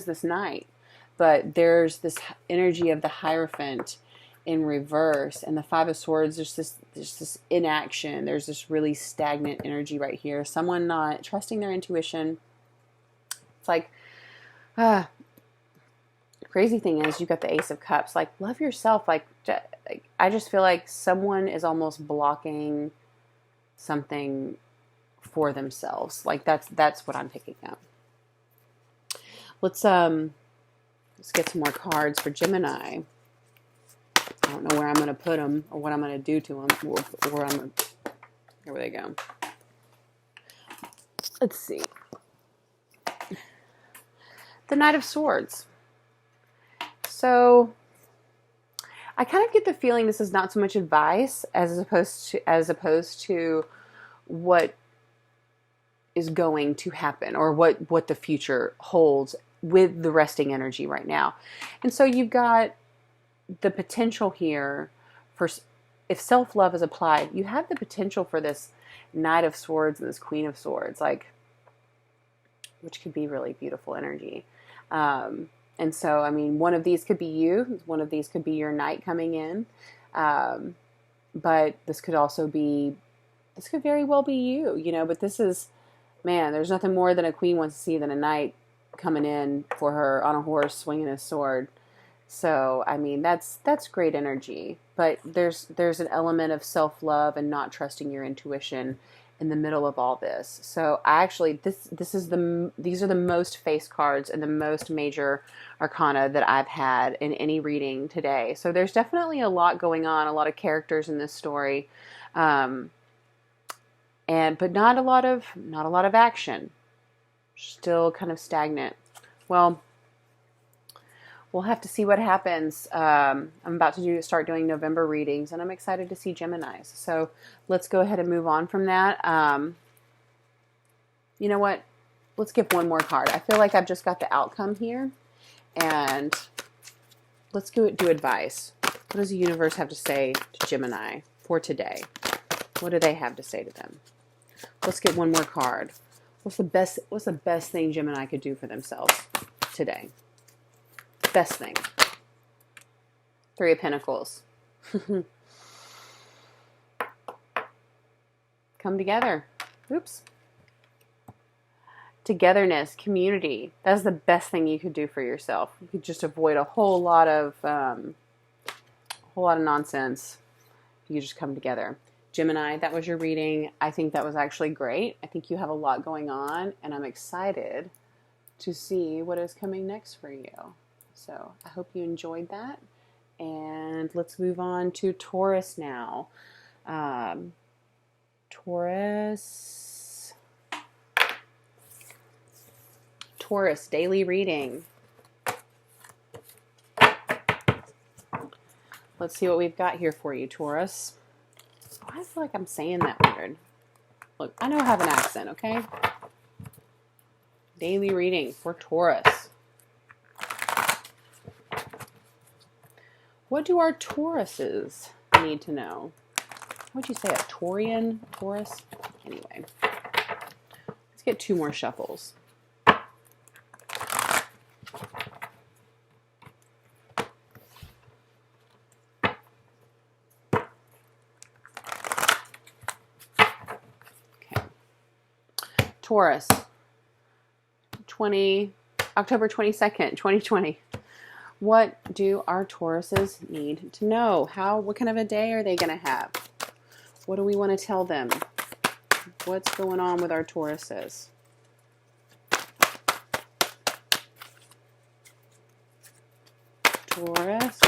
this knight. But there's this energy of the Hierophant in reverse, and the Five of Swords, there's this inaction. There's this really stagnant energy right here. Someone not trusting their intuition. It's like, crazy thing is, you got the Ace of Cups. Like, love yourself. Like, I just feel like someone is almost blocking something for themselves. Like, that's what I'm picking up. Let's get some more cards for Gemini. I don't know where I'm going to put them or what I'm going to do to them. Or I'm going to... Here they go. Let's see. The Knight of Swords. So I kind of get the feeling this is not so much advice as opposed to what is going to happen, or what the future holds with the resting energy right now. And so you've got the potential here for, if self-love is applied, you have the potential for this Knight of Swords and this Queen of Swords, like, which could be really beautiful energy. And so, I mean, one of these could be you, one of these could be your knight coming in. But this could also be, this could very well be you, you know, but this is, man, there's nothing more than a queen wants to see than a knight coming in for her on a horse swinging a sword. So, I mean, that's great energy, but there's an element of self-love and not trusting your intuition in the middle of all this. So I actually, these are the most face cards and the most major arcana that I've had in any reading today. So there's definitely a lot going on, a lot of characters in this story. But not a lot of action. Still kind of stagnant. Well, we'll have to see what happens. I'm about to start doing November readings, and I'm excited to see Geminis. So let's go ahead and move on from that. You know what? Let's give one more card. I feel like I've just got the outcome here, and let's do advice. What does the universe have to say to Gemini for today? What do they have to say to them? Let's get one more card. What's the best thing Gemini could do for themselves today? Best thing. Three of Pentacles. Come together. Oops. Togetherness, community. That's the best thing you could do for yourself. You could just avoid a whole lot of nonsense. You just come together. Gemini, that was your reading. I think that was actually great. I think you have a lot going on, and I'm excited to see what is coming next for you. So I hope you enjoyed that. And let's move on to Taurus now. Taurus, daily reading. Let's see what we've got here for you, Taurus. I feel like I'm saying that weird. Look, I know I have an accent, okay? Daily reading for Taurus. What do our Tauruses need to know? What'd you say, a Taurian Taurus? Anyway, let's get two more shuffles. Taurus, October 22nd, 2020. What do our Tauruses need to know? What kind of a day are they going to have? What do we want to tell them? What's going on with our Tauruses? Taurus,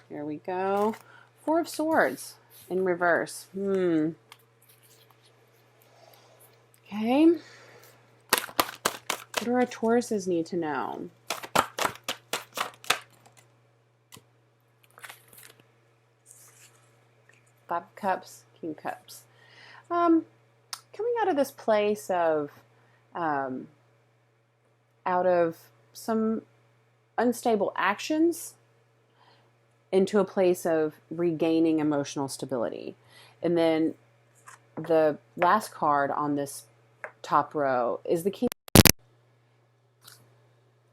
here we go. Four of Swords in reverse. Okay. What do our Tauruses need to know? Five of Cups, King of Cups. Coming out of this place of, out of some unstable actions into a place of regaining emotional stability. And then the last card on this top row is the King.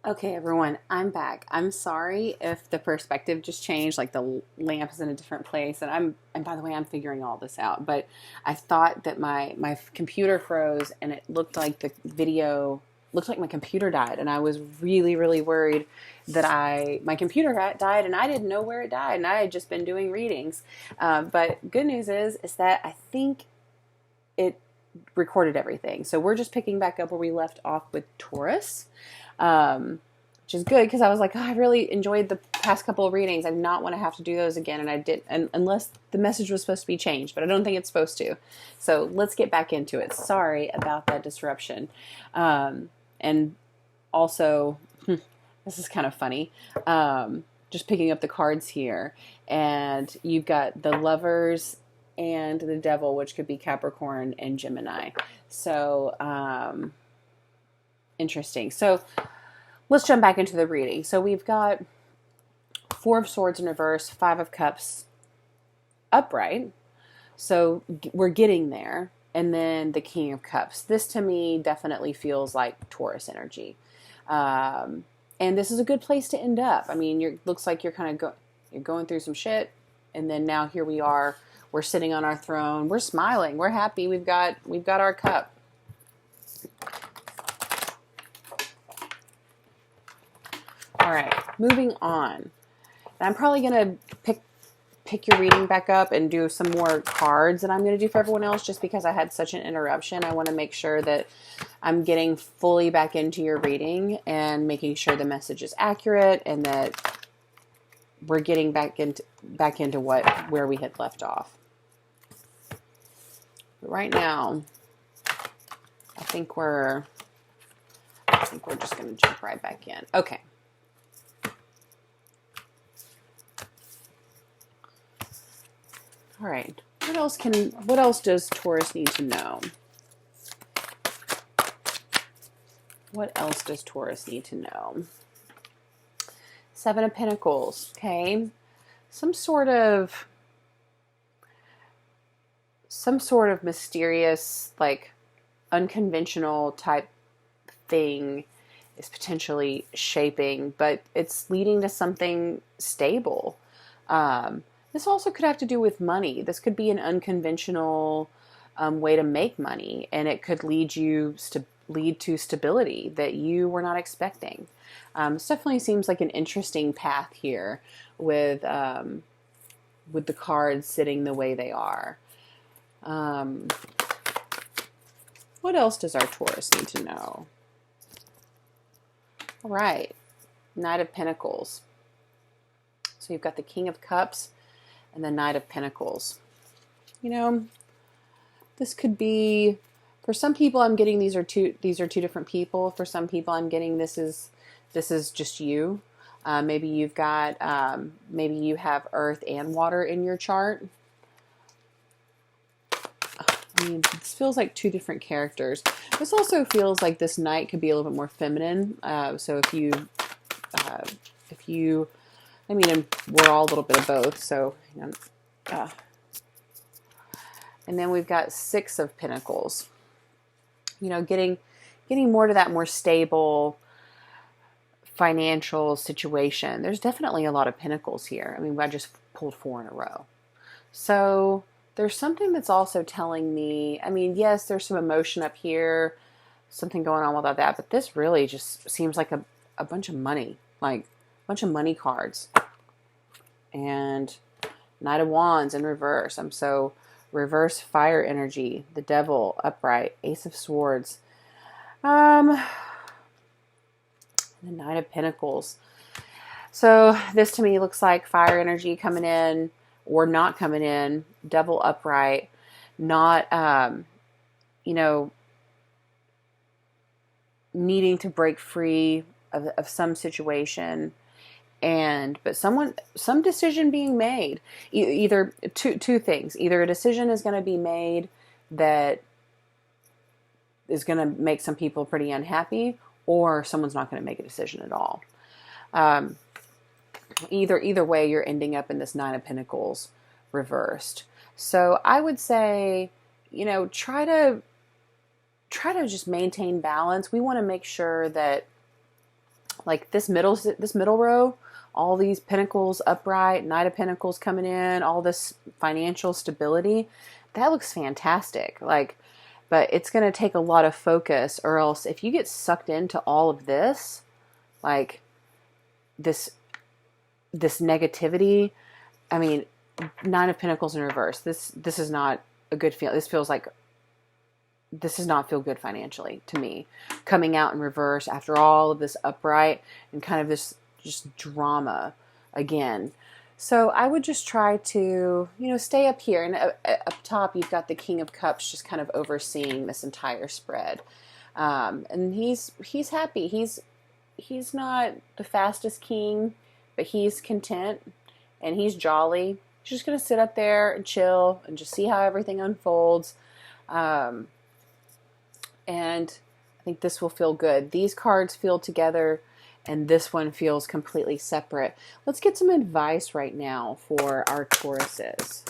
Okay, everyone, I'm back. I'm sorry if the perspective just changed, like the lamp is in a different place, and by the way, I'm figuring all this out, but I thought that my computer froze, and it looked like the video, looked like my computer died, and I was really, really worried that my computer died, and I didn't know where it died, and I had just been doing readings. But good news is that I think it recorded everything. So we're just picking back up where we left off with Taurus. Which is good because I was like, oh, I really enjoyed the past couple of readings. I did not want to have to do those again, and I did, unless the message was supposed to be changed, but I don't think it's supposed to. So let's get back into it. Sorry about that disruption. And also, this is kind of funny. Just picking up the cards here, and you've got the Lovers and the Devil, which could be Capricorn and Gemini. So, interesting. So let's jump back into the reading. So we've got Four of Swords in reverse, Five of Cups upright. So we're getting there. And then the King of Cups. This to me definitely feels like Taurus energy. And this is a good place to end up. I mean, looks like you're kind of you're going through some shit. And then now here we are. We're sitting on our throne. We're smiling. We're happy. We've got our cup. All right, moving on. I'm probably going to pick your reading back up and do some more cards that I'm going to do for everyone else, just because I had such an interruption. I want to make sure that I'm getting fully back into your reading and making sure the message is accurate and that we're getting back into where we had left off. But right now, I think we're just going to jump right back in. Okay. All right. What else does Taurus need to know? What else does Taurus need to know? Seven of Pentacles. Okay. Some sort of mysterious, like unconventional type thing is potentially shaping, but it's leading to something stable. This also could have to do with money. This could be an unconventional way to make money, and it could lead to stability that you were not expecting. This definitely seems like an interesting path here with the cards sitting the way they are. What else does our Taurus need to know? All right, Knight of Pentacles. So you've got the King of Cups and the Knight of Pentacles. You know, this could be, for some people I'm getting these are two different people. For some people I'm getting this is just you. Maybe you've got maybe you have earth and water in your chart. I mean, this feels like two different characters. This also feels like this knight could be a little bit more feminine. So if you I mean, we're all a little bit of both, so, you know, and then we've got Six of Pentacles. You know, getting more to that more stable financial situation. There's definitely a lot of pentacles here. I mean, I just pulled four in a row. So there's something that's also telling me, I mean, yes, there's some emotion up here, something going on with that, but this really just seems like a bunch of money, like a bunch of money cards. And Knight of Wands in reverse. So reverse fire energy, the Devil upright, Ace of Swords, the Knight of Pentacles. So this to me looks like fire energy coming in or not coming in, Devil upright, not, you know, needing to break free of some situation. But some decision being made, either two things. Either a decision is going to be made that is going to make some people pretty unhappy, or someone's not going to make a decision at all. Either way, you're ending up in this Nine of Pentacles reversed. So I would say, you know, try to just maintain balance. We want to make sure that, like, this middle row, all these pentacles upright, Knight of Pentacles coming in, all this financial stability, that looks fantastic. Like, but it's going to take a lot of focus, or else if you get sucked into all of this, like this negativity, I mean, Nine of Pentacles in reverse. This is not a good feel. This feels like this does not feel good financially to me. Coming out in reverse after all of this upright and kind of this just drama again. So I would just try to, you know, stay up here. And up top, you've got the King of Cups just kind of overseeing this entire spread. And he's happy. He's not the fastest king, but he's content and he's jolly. You're just going to sit up there and chill and just see how everything unfolds. And I think this will feel good. These cards feel together, and this one feels completely separate. Let's get some advice right now for our Tauruses.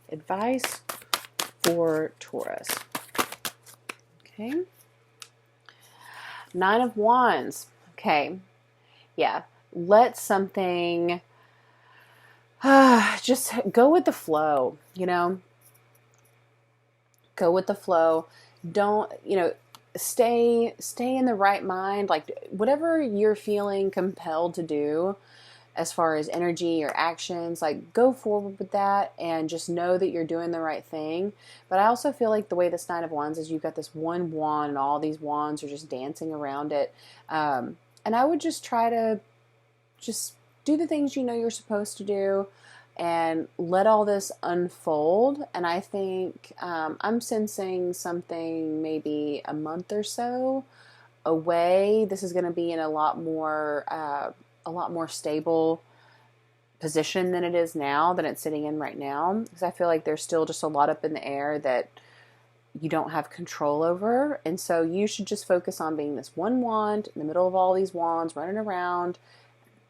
Advice for Taurus. Okay. 9 of Wands. Okay. Yeah. Let something just go with the flow, you know? Go with the flow. Don't, stay in the right mind. Like whatever you're feeling compelled to do as far as energy or actions, like go forward with that and just know that you're doing the right thing. But I also feel like the way this 9 of Wands is, you've got this one wand and all these wands are just dancing around it. And I would just try to just do the things you know you're supposed to do and let all this unfold. And I think I'm sensing something maybe a month or so away. This is going to be in a lot more stable position than it is now, than it's sitting in right now. Because I feel like there's still just a lot up in the air that you don't have control over. And so you should just focus on being this one wand in the middle of all these wands running around.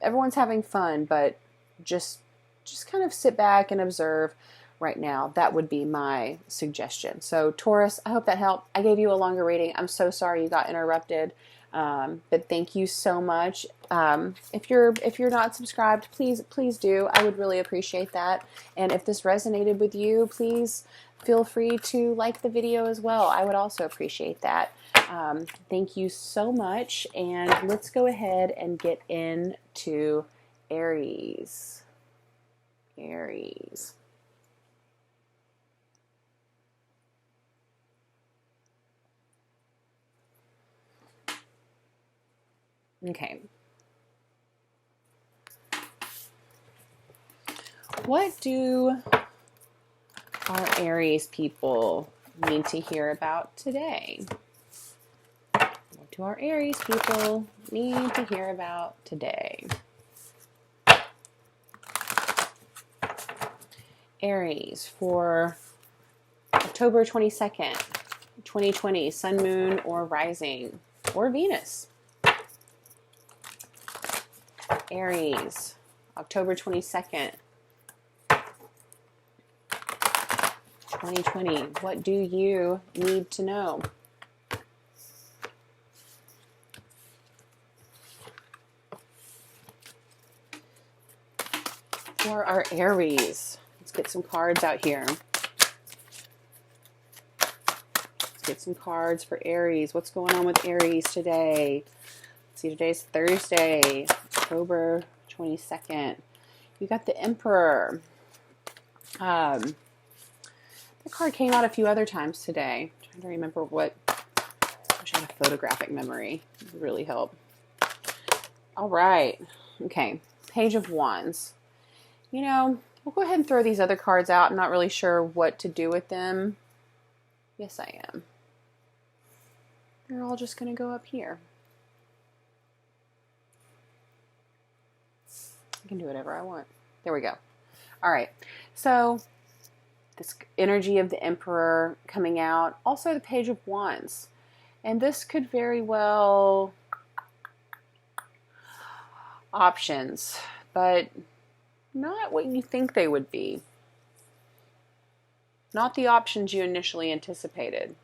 Everyone's having fun, but just kind of sit back and observe right now. That would be my suggestion. So Taurus, I hope that helped. I gave you a longer reading. I'm so sorry you got interrupted. But thank you so much. If you're not subscribed, please do. I would really appreciate that. And if this resonated with you, please feel free to like the video as well. I would also appreciate that. Thank you so much. And let's go ahead and get into Aries. Aries. Okay. What do our Aries people need to hear about today? What do our Aries people need to hear about today? Aries for October 22nd, 2020, Sun, Moon, or Rising, or Venus. Aries, October 22nd, 2020. What do you need to know? For our Aries, let's get some cards out here. Let's get some cards for Aries. What's going on with Aries today? Let's see, today's Thursday, October 22nd. You got the Emperor. The card came out a few other times today. I'm trying to remember what. I wish I had a photographic memory. It would really help. All right. Okay. Page of Wands. We'll go ahead and throw these other cards out. I'm not really sure what to do with them. Yes, I am. They're all just going to go up here. I can do whatever I want. There we go. All right. So this energy of the Emperor coming out. Also the Page of Wands. And this could very well options, but not what you think they would be. Not the options you initially anticipated.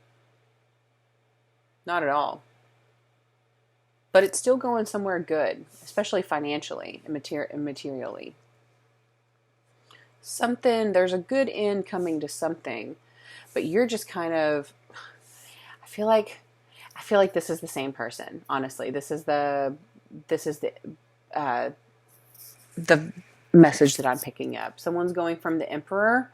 Not at all. But it's still going somewhere good, especially financially and materially. There's a good end coming to something, but you're just kind of, I feel like this is the same person, honestly. This is the message that I'm picking up. Someone's going from the Emperor,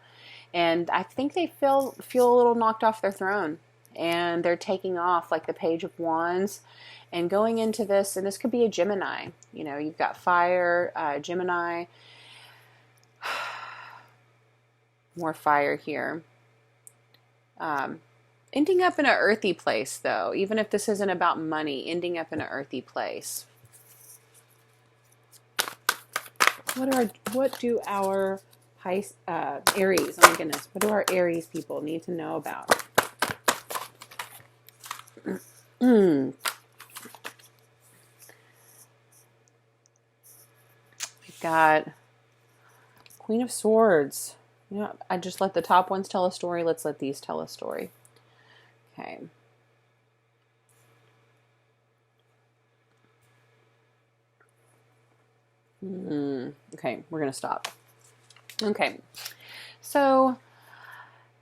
and I think they feel a little knocked off their throne, and they're taking off like the Page of Wands and going into this, and this could be a Gemini. You've got fire, Gemini, more fire here. Ending up in an earthy place, though, even if this isn't about money, ending up in an earthy place. What do our Aries, oh my goodness, what do our Aries people need to know about? We've got Queen of Swords. You know, I just let the top ones tell a story. Let's let these tell a story. Okay. Okay, we're going to stop. Okay. So,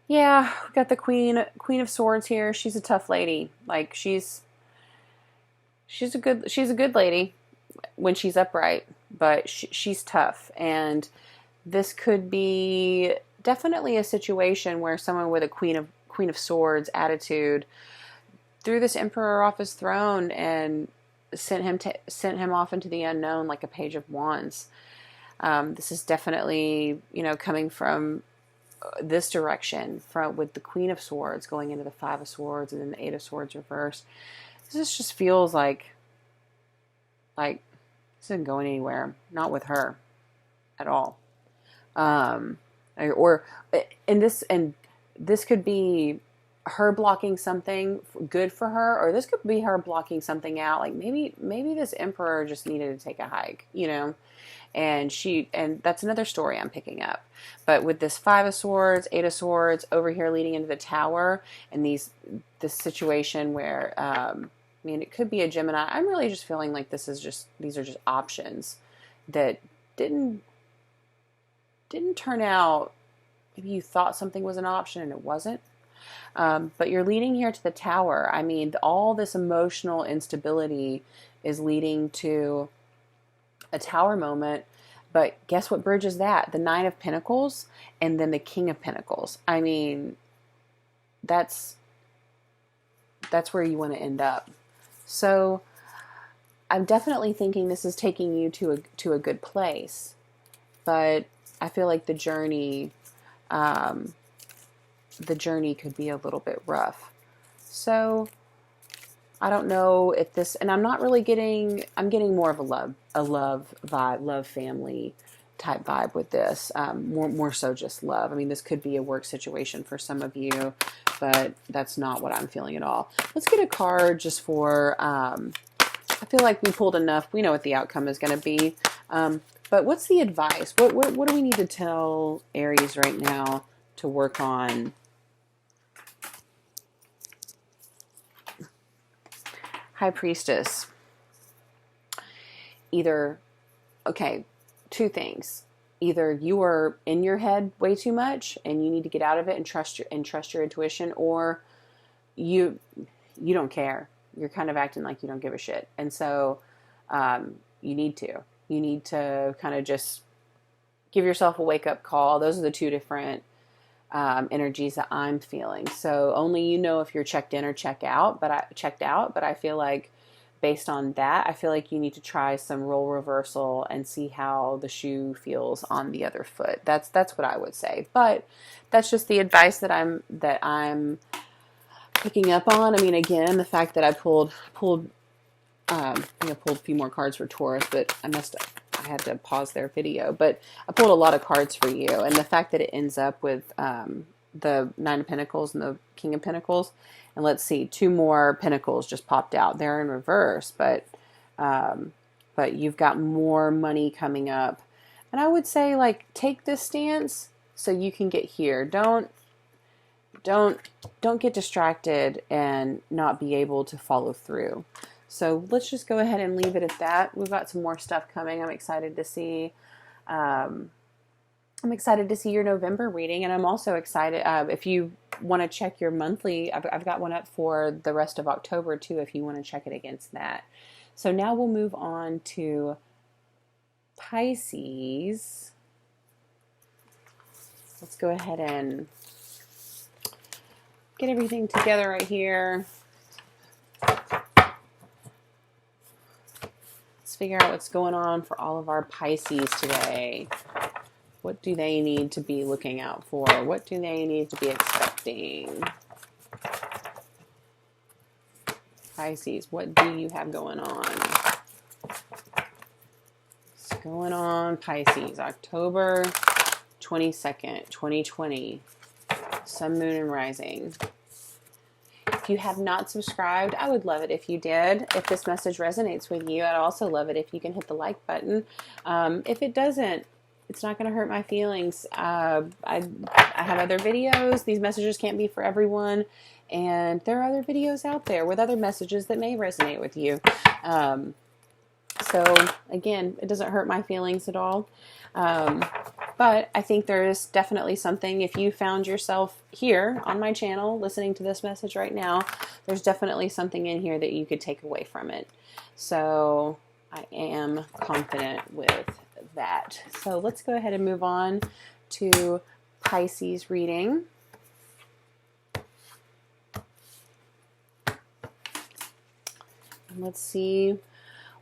yeah, we got the Queen of Swords here. She's a tough lady. Like she's a good lady when she's upright, but she's tough. And this could be definitely a situation where someone with a Queen of Swords attitude threw this emperor off his throne and sent him off into the unknown like a page of wands. This is definitely, you know, coming from this direction, with the Queen of Swords going into the Five of Swords and then the Eight of Swords reversed. This just feels like this isn't going anywhere. Not with her at all. And this could be her blocking something good for her, or this could be her blocking something out. Like maybe this emperor just needed to take a hike, you know, and that's another story I'm picking up. But with this Five of Swords, Eight of Swords over here leading into the Tower, and this situation where, I mean, it could be a Gemini. I'm really just feeling like these are just options that didn't turn out. Maybe you thought something was an option and it wasn't. But you're leading here to the Tower. I mean, all this emotional instability is leading to a Tower moment. But guess what bridges that? The Nine of Pentacles and then the King of Pentacles. I mean, that's where you want to end up. So I'm definitely thinking this is taking you to a good place. But I feel like the journey could be a little bit rough. So I don't know if this, and I'm getting more of a love vibe, love family type vibe with this. More so just love. I mean, this could be a work situation for some of you, but that's not what I'm feeling at all. Let's get a card just for, I feel like we pulled enough. We know what the outcome is going to be. But what's the advice? What do we need to tell Aries right now to work on? High Priestess. Okay, two things. Either you are in your head way too much and you need to get out of it and trust your intuition, or you don't care. You're kind of acting like you don't give a shit. And so you need to kind of just give yourself a wake-up call. Those are the two different energies that I'm feeling. So only you know if you're checked in or checked out. But I feel like based on that, I feel like you need to try some role reversal and see how the shoe feels on the other foot. That's what I would say. But that's just the advice that I'm picking up on. I mean, again, the fact that I pulled a few more cards for Taurus, but I had to pause their video, but I pulled a lot of cards for you. And the fact that it ends up with the Nine of Pentacles and the King of Pentacles, and let's see, two more Pentacles just popped out. They're in reverse, but you've got more money coming up. And I would say, like, take this stance so you can get here. Don't get distracted and not be able to follow through. So let's just go ahead and leave it at that. We've got some more stuff coming. I'm excited to see. I'm excited to see your November reading, and I'm also excited if you want to check your monthly. I've got one up for the rest of October too, if you want to check it against that. So now we'll move on to Pisces. Let's go ahead and get everything together right here. Let's figure out what's going on for all of our Pisces today. What do they need to be looking out for? What do they need to be expecting? Pisces, what do you have going on? going on, Pisces? October 22nd, 2020. Sun, moon, and rising. If you have not subscribed, I would love it if you did. If this message resonates with you, I'd also love it if you can hit the like button. If it doesn't, it's not going to hurt my feelings. I have other videos. These messages can't be for everyone. And there are other videos out there with other messages that may resonate with you. So again, it doesn't hurt my feelings at all. But I think there's definitely something, if you found yourself here on my channel listening to this message right now, there's definitely something in here that you could take away from it. So I am confident with that. So let's go ahead and move on to Pisces reading. And let's see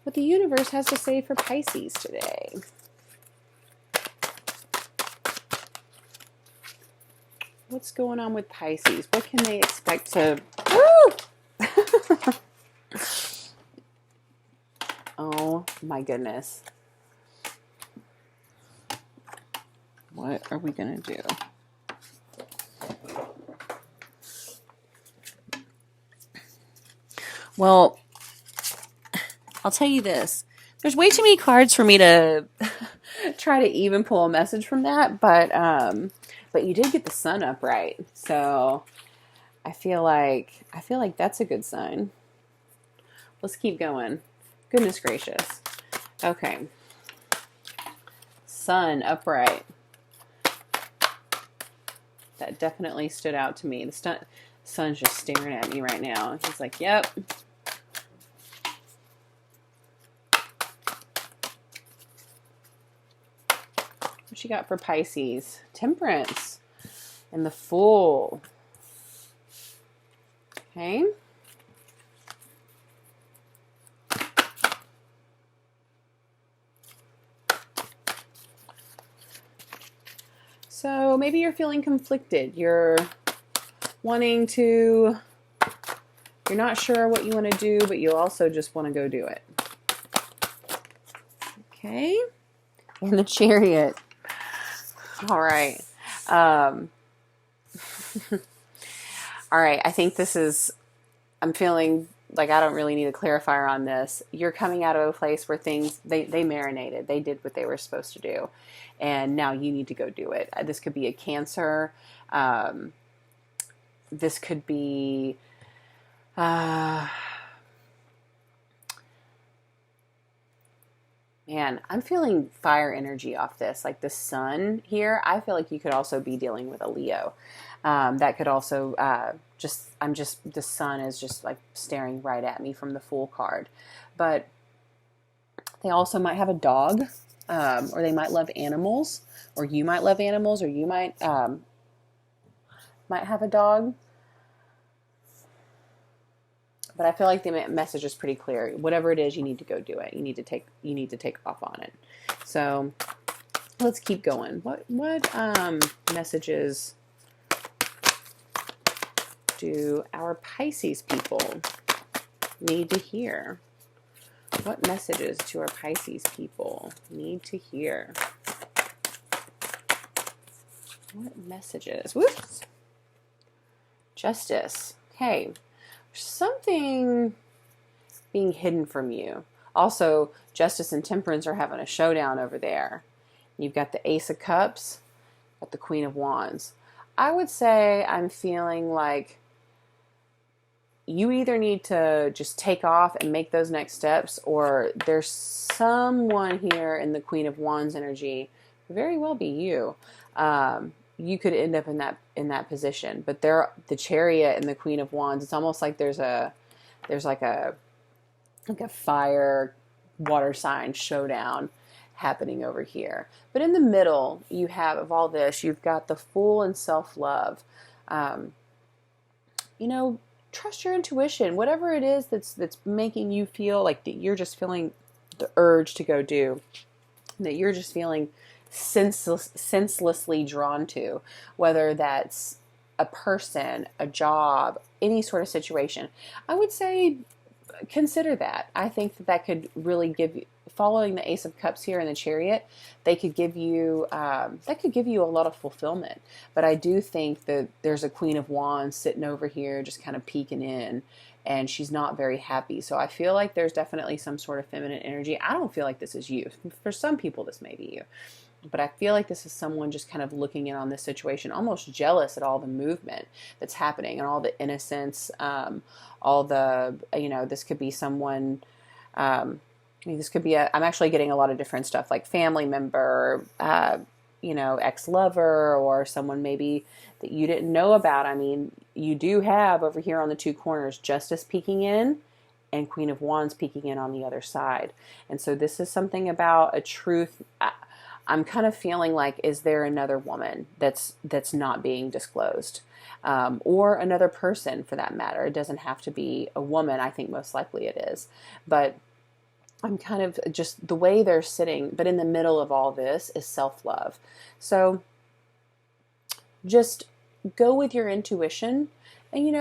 what the universe has to say for Pisces today. What's going on with Pisces? What can they expect to... Woo! Oh my goodness. What are we going to do? Well, I'll tell you this. There's way too many cards for me to try to even pull a message from that, but you did get the sun upright, so I feel like that's a good sign. Let's keep going. Goodness gracious. Okay. Sun upright. That definitely stood out to me. The sun's just staring at me right now. He's like, yep. What you got for Pisces? Temperance and the Fool. Okay. So maybe you're feeling conflicted. You're not sure what you want to do, but you also just want to go do it. Okay. And the Chariot. All right. All right. I think I'm feeling like I don't really need a clarifier on this. You're coming out of a place where things, they marinated. They did what they were supposed to do. And now you need to go do it. This could be a Cancer. This could be, man, I'm feeling fire energy off this. Like the sun here, I feel like you could also be dealing with a Leo. That could also the sun is just like staring right at me from the Fool card. But they also might have a dog, or they might love animals, or you might love animals, or you might have a dog. But I feel like the message is pretty clear. Whatever it is, you need to go do it. You need to take off on it. So let's keep going. What messages do our Pisces people need to hear? What messages do our Pisces people need to hear? What messages? Whoops. Justice. Okay. Something being hidden from you. Also, Justice and Temperance are having a showdown over there. You've got the Ace of Cups, got the Queen of Wands. I would say I'm feeling like you either need to just take off and make those next steps, or there's someone here in the Queen of Wands energy, very well be you. You could end up in that position. But the Chariot and the Queen of Wands, it's almost like there's like a fire water sign showdown happening over here. But in the middle, you have of all this, you've got the Fool and self-love. Trust your intuition. Whatever it is that's making you feel like that you're just feeling the urge to go do, that you're just feeling senselessly drawn to, whether that's a person, a job, any sort of situation. I would say consider that. I think that that could really give you, following the Ace of Cups here in the Chariot, they could give you that could give you a lot of fulfillment. But I do think that there's a Queen of Wands sitting over here just kind of peeking in, and she's not very happy. So I feel like there's definitely some sort of feminine energy. I don't feel like this is you. For some people, this may be you. But I feel like this is someone just kind of looking in on this situation, almost jealous at all the movement that's happening and all the innocence, all the, this could be someone, this could be I'm actually getting a lot of different stuff like family member, ex-lover, or someone maybe that you didn't know about. I mean, you do have over here on the two corners, Justice peeking in and Queen of Wands peeking in on the other side. And so this is something about a truth. I'm kind of feeling like, is there another woman that's not being disclosed? Or another person for that matter. It doesn't have to be a woman. I think most likely it is. But I'm kind of just the way they're sitting, but in the middle of all this is self-love. So just go with your intuition. And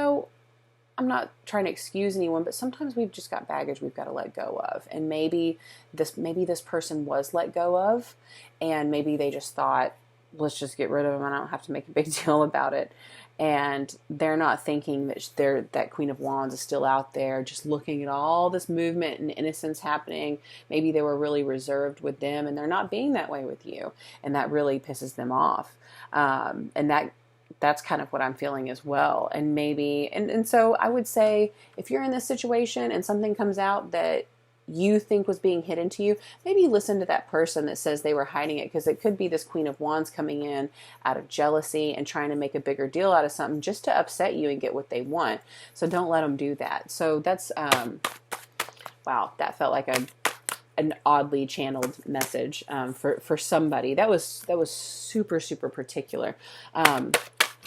I'm not trying to excuse anyone, but sometimes we've just got baggage we've got to let go of. And maybe this person was let go of, and maybe they just thought, let's just get rid of them. I don't have to make a big deal about it. And they're not thinking that that Queen of Wands is still out there, just looking at all this movement and innocence happening. Maybe they were really reserved with them, and they're not being that way with you, and that really pisses them off. And that's kind of what I'm feeling as well. And maybe, and so I would say, if you're in this situation and something comes out that you think was being hidden to you, maybe listen to that person that says they were hiding it, because it could be this Queen of Wands coming in out of jealousy and trying to make a bigger deal out of something just to upset you and get what they want. So don't let them do that. So that's, wow, that felt like an oddly channeled message for somebody. That was super, super particular.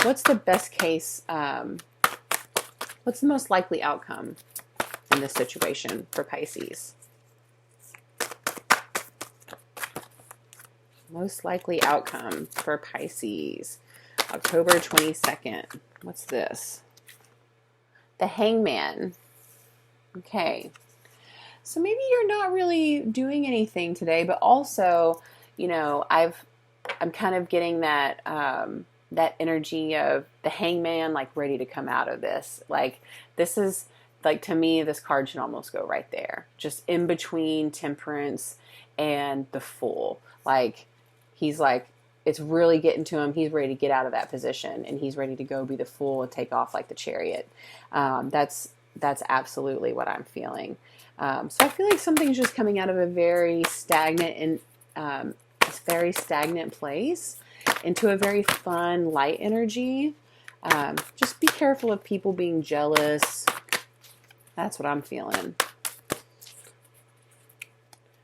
What's the best case? What's the most likely outcome in this situation for Pisces? Most likely outcome for Pisces, October 22nd. What's this? The Hangman. Okay. So maybe you're not really doing anything today, but also, I'm kind of getting that, that energy of the Hangman, like ready to come out of this. Like this is, like, to me, this card should almost go right there. Just in between Temperance and the Fool. Like, he's like, it's really getting to him. He's ready to get out of that position, and he's ready to go be the Fool and take off like the Chariot. That's absolutely what I'm feeling. So I feel like something's just coming out of a very stagnant and very stagnant place into a very fun, light energy. Just be careful of people being jealous. That's what I'm feeling.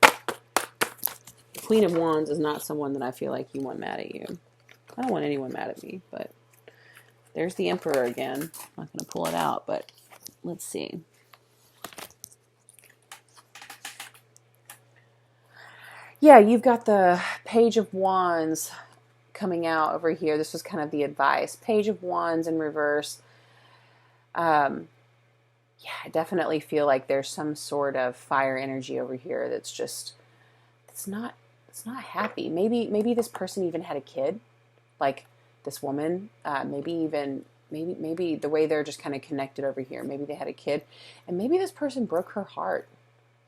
The Queen of Wands is not someone that I feel like you want mad at you. I don't want anyone mad at me, but there's the Emperor again. I'm not going to pull it out, but let's see. Yeah, you've got the Page of Wands coming out over here. This was kind of the advice. Page of Wands in reverse. Yeah, I definitely feel like there's some sort of fire energy over here that's just, it's not happy. Maybe this person even had a kid, like this woman. Maybe the way they're just kind of connected over here. Maybe they had a kid, and maybe this person broke her heart.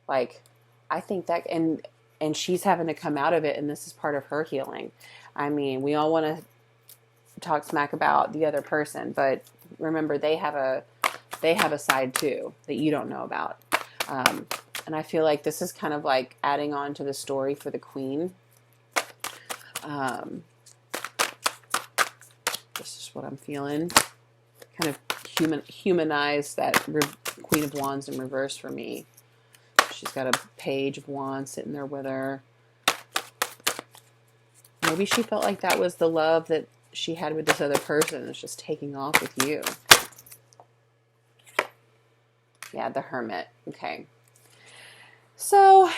Like, I think that, and she's having to come out of it, and this is part of her healing. I mean, we all want to talk smack about the other person, but remember, they have a side too that you don't know about. And I feel like this is kind of like adding on to the story for the Queen. This is what I'm feeling. Kind of humanize that Queen of Wands in reverse for me. She's got a Page of Wands sitting there with her. Maybe she felt like that was the love that she had with this other person. It's just taking off with you. Yeah, the Hermit. Okay. So,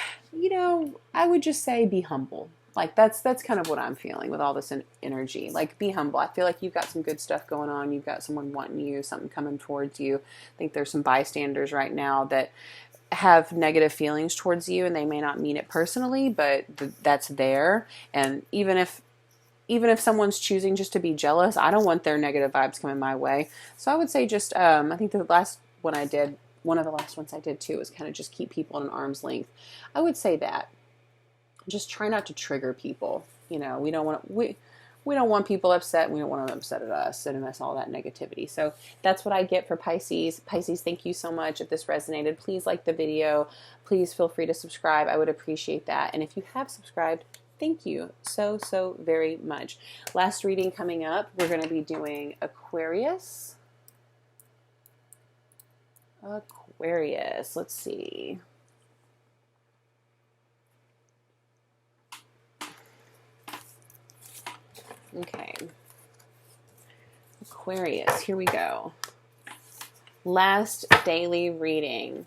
I would just say be humble. Like that's kind of what I'm feeling with all this energy. Like, be humble. I feel like you've got some good stuff going on. You've got someone wanting you, something coming towards you. I think there's some bystanders right now that have negative feelings towards you, and they may not mean it personally, but that's there. And even if someone's choosing just to be jealous, I don't want their negative vibes coming my way. So I would say just, I think the last one I did, one of the last ones I did too, was kind of just keep people at an arm's length. I would say that. Just try not to trigger people. You know, we don't want people upset. We don't want them upset at us, and that's all that negativity. So that's what I get for Pisces. Pisces, thank you so much. If this resonated, please like the video. Please feel free to subscribe. I would appreciate that. And if you have subscribed, thank you so very much. Last reading coming up, we're going to be doing Aquarius. Let's see. Okay. Aquarius, here we go. Last daily reading.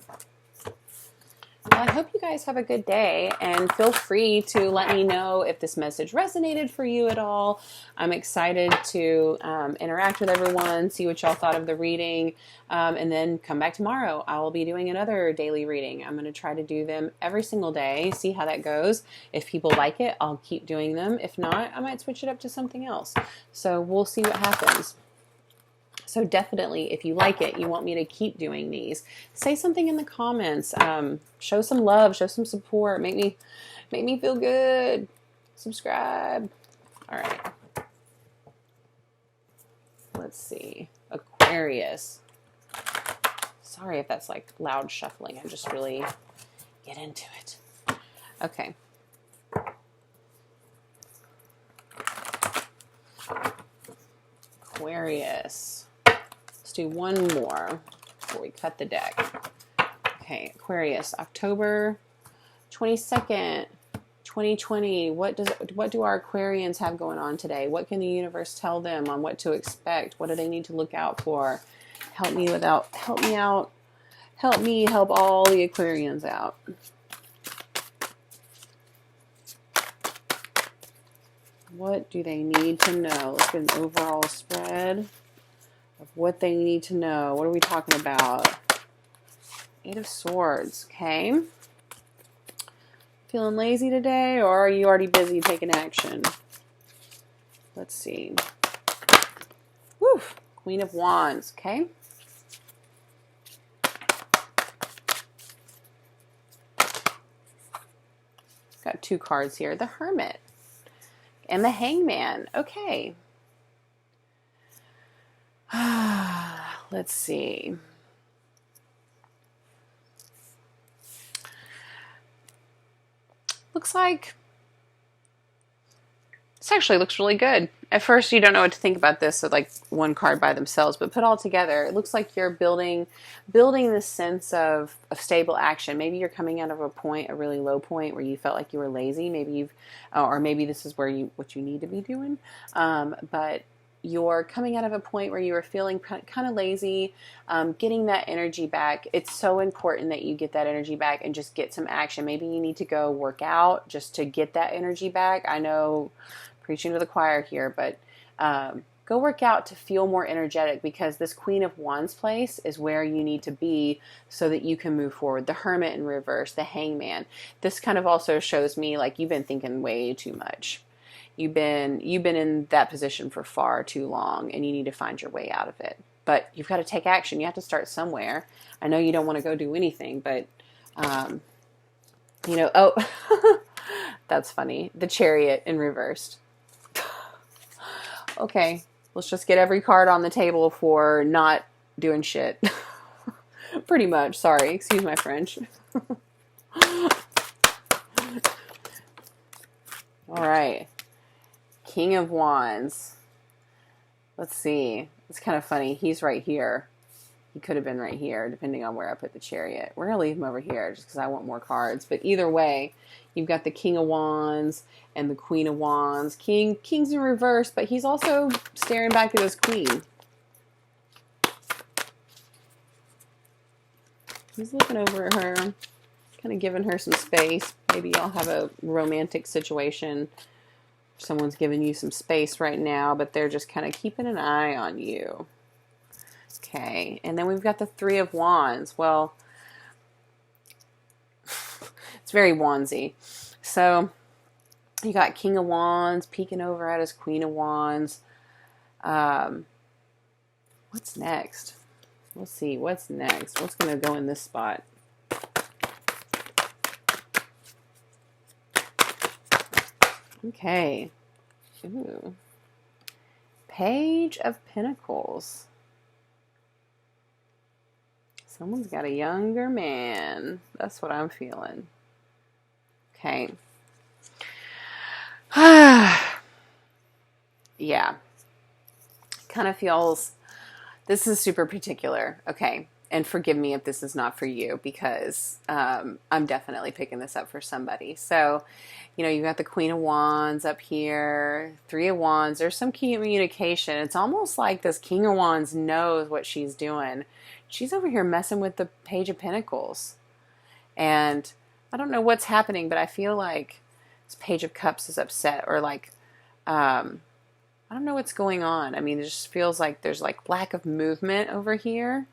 Well, I hope you guys have a good day, and feel free to let me know if this message resonated for you at all. I'm excited to interact with everyone, see what y'all thought of the reading, and then come back tomorrow. I will be doing another daily reading. I'm going to try to do them every single day, see how that goes. If people like it, I'll keep doing them. If not, I might switch it up to something else. So we'll see what happens. So definitely, if you like it, you want me to keep doing these, say something in the comments. Show some love, show some support. Make me feel good. Subscribe. All right. Let's see. Aquarius. Sorry if that's like loud shuffling. I just really get into it. Okay. Aquarius. Let's do one more before we cut the deck. Okay, Aquarius, October 22nd, 2020. What do our Aquarians have going on today? What can the universe tell them on what to expect? What do they need to look out for? Help me out. Help me help all the Aquarians out. What do they need to know? Let's get an overall spread of what they need to know. What are we talking about? Eight of Swords, okay. Feeling lazy today, or are you already busy taking action? Let's see. Woo! Queen of Wands, okay. Got two cards here. The Hermit and the Hangman, okay. Let's see. Looks like this actually looks really good. At first, you don't know what to think about this, so like one card by themselves, but put all together, it looks like you're building this sense of stable action. Maybe you're coming out of a really low point where you felt like you were lazy. Maybe or maybe this is what you need to be doing. But you're coming out of a point where you were feeling kind of lazy, getting that energy back. It's so important that you get that energy back and just get some action. Maybe you need to go work out just to get that energy back. I know, preaching to the choir here, but go work out to feel more energetic, because this Queen of Wands place is where you need to be so that you can move forward. The Hermit in reverse, the Hangman. This kind of also shows me like you've been thinking way too much. You've been in that position for far too long, and you need to find your way out of it. But you've got to take action. You have to start somewhere. I know you don't want to go do anything, but, you know, oh, that's funny. The Chariot in reversed. Okay, let's just get every card on the table for not doing shit. Pretty much. Sorry. Excuse my French. All right. King of Wands. Let's see. It's kind of funny. He's right here. He could have been right here, depending on where I put the Chariot. We're going to leave him over here just because I want more cards. But either way, you've got the King of Wands and the Queen of Wands. King's in reverse, but he's also staring back at his queen. He's looking over at her. kind of giving her some space. Maybe y'all have a romantic situation. Someone's giving you some space right now, but they're just kind of keeping an eye on you. Okay, and then we've got the Three of Wands. Well, it's very wandsy. So you got King of Wands peeking over at his Queen of Wands. What's next? Let's see. What's next? What's going to go in this spot? Okay. Ooh. Page of Pentacles. Someone's got a younger man. That's what I'm feeling. Okay. Yeah. Kind of feels, this is super particular. Okay. And forgive me if this is not for you, because I'm definitely picking this up for somebody. So, you know, you got the Queen of Wands up here, Three of Wands. There's some communication. It's almost like this King of Wands knows what she's doing. She's over here messing with the Page of Pentacles. And I don't know what's happening, but I feel like this Page of Cups is upset, or like, I don't know what's going on. I mean, it just feels like there's like lack of movement over here.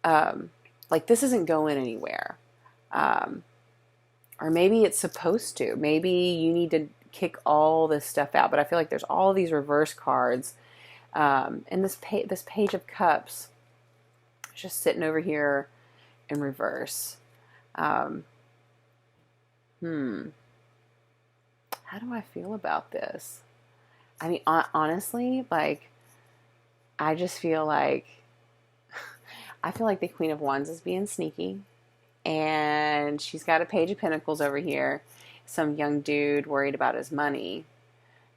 Like this isn't going anywhere. Or maybe it's supposed to. Maybe you need to kick all this stuff out. But I feel like there's all these reverse cards. And this Page of Cups is just sitting over here in reverse. How do I feel about this? I mean, honestly, like, I just feel like, the Queen of Wands is being sneaky, and she's got a Page of Pentacles over here. Some young dude worried about his money,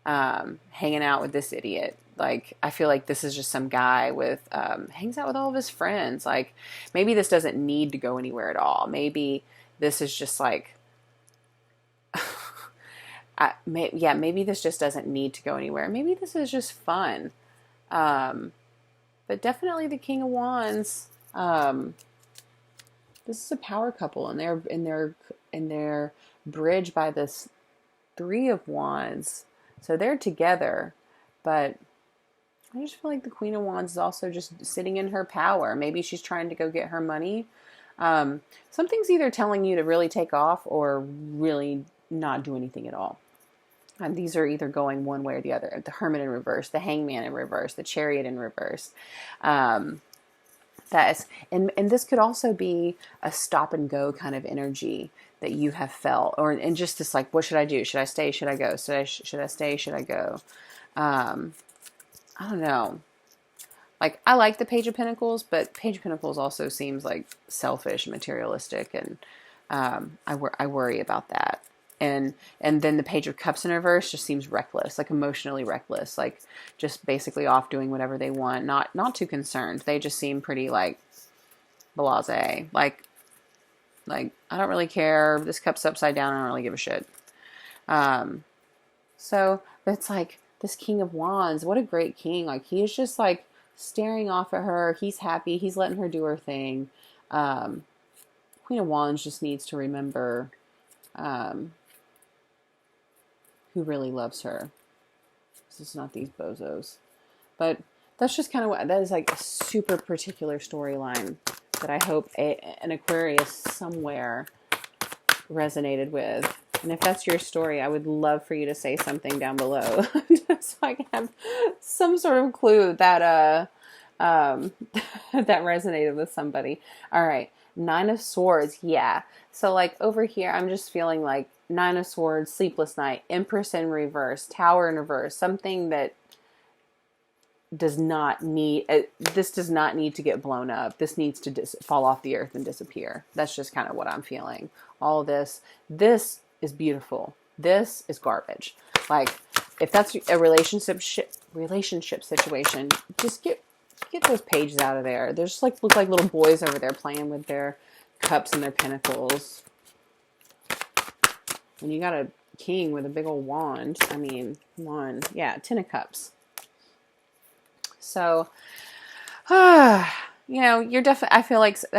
hanging out with this idiot. Like, I feel like this is just some guy with, hangs out with all of his friends. Like, maybe this doesn't need to go anywhere at all. Maybe this is just like, maybe this just doesn't need to go anywhere. Maybe this is just fun. But definitely the King of Wands. This is a power couple, and they're bridged by this Three of Wands. So they're together, but I just feel like the Queen of Wands is also just sitting in her power. Maybe she's trying to go get her money. Something's either telling you to really take off or really not do anything at all. And these are either going one way or the other. The Hermit in reverse, the Hangman in reverse, the Chariot in reverse. And this could also be a stop and go kind of energy that you have felt, and just this like, what should I do? Should I stay? Should I go? Should I stay? Should I go? I don't know. Like, I like the Page of Pentacles, but Page of Pentacles also seems like selfish, materialistic, and I worry about that. And then the Page of Cups in reverse just seems reckless, like emotionally reckless, like just basically off doing whatever they want, not too concerned. They just seem pretty like blasé, like I don't really care. This cup's upside down. I don't really give a shit. So it's like this King of Wands. What a great king! Like, he is just like staring off at her. He's happy. He's letting her do her thing. Queen of Wands just needs to remember who really loves her. This is not these bozos. But that's just kind of what, that is like a super particular storyline that I hope an Aquarius somewhere resonated with. And if that's your story, I would love for you to say something down below so I can have some sort of clue that that resonated with somebody. All right. Nine of Swords. Yeah. So like over here, I'm just feeling like Nine of Swords, sleepless night, Empress in reverse, Tower in reverse, something that does not need, this does not need to get blown up. This needs to fall off the earth and disappear. That's just kind of what I'm feeling. All of this is beautiful. This is garbage. Like, if that's a relationship situation, just get those pages out of there. They just like look like little boys over there playing with their cups and their pentacles. And you got a king with a big old wand. I mean, come on. Yeah, 10 of Cups. So, you know, you're definitely, I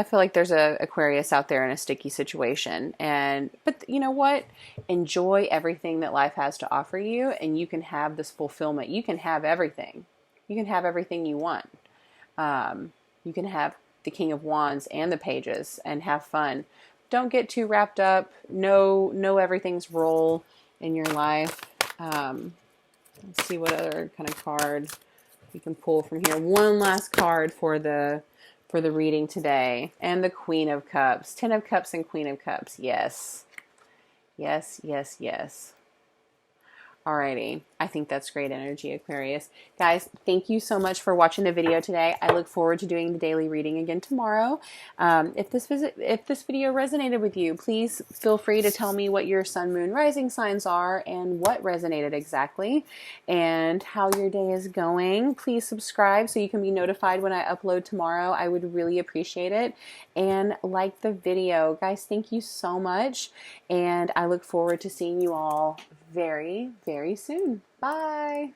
feel like there's a Aquarius out there in a sticky situation. But you know what? Enjoy everything that life has to offer you, and you can have this fulfillment. You can have everything. You can have everything you want. You can have the King of Wands and the Pages and have fun. Don't get too wrapped up. Know everything's role in your life. Let's see what other kind of card we can pull from here. One last card for the reading today. And the Queen of Cups. 10 of Cups and Queen of Cups. Yes. Yes, yes, yes. Alrighty, I think that's great energy, Aquarius. Guys, thank you so much for watching the video today. I look forward to doing the daily reading again tomorrow. If this video resonated with you, please feel free to tell me what your sun, moon, rising signs are and what resonated exactly and how your day is going. Please subscribe so you can be notified when I upload tomorrow. I would really appreciate it. And like the video. Guys, thank you so much. And I look forward to seeing you all very, very soon. Bye.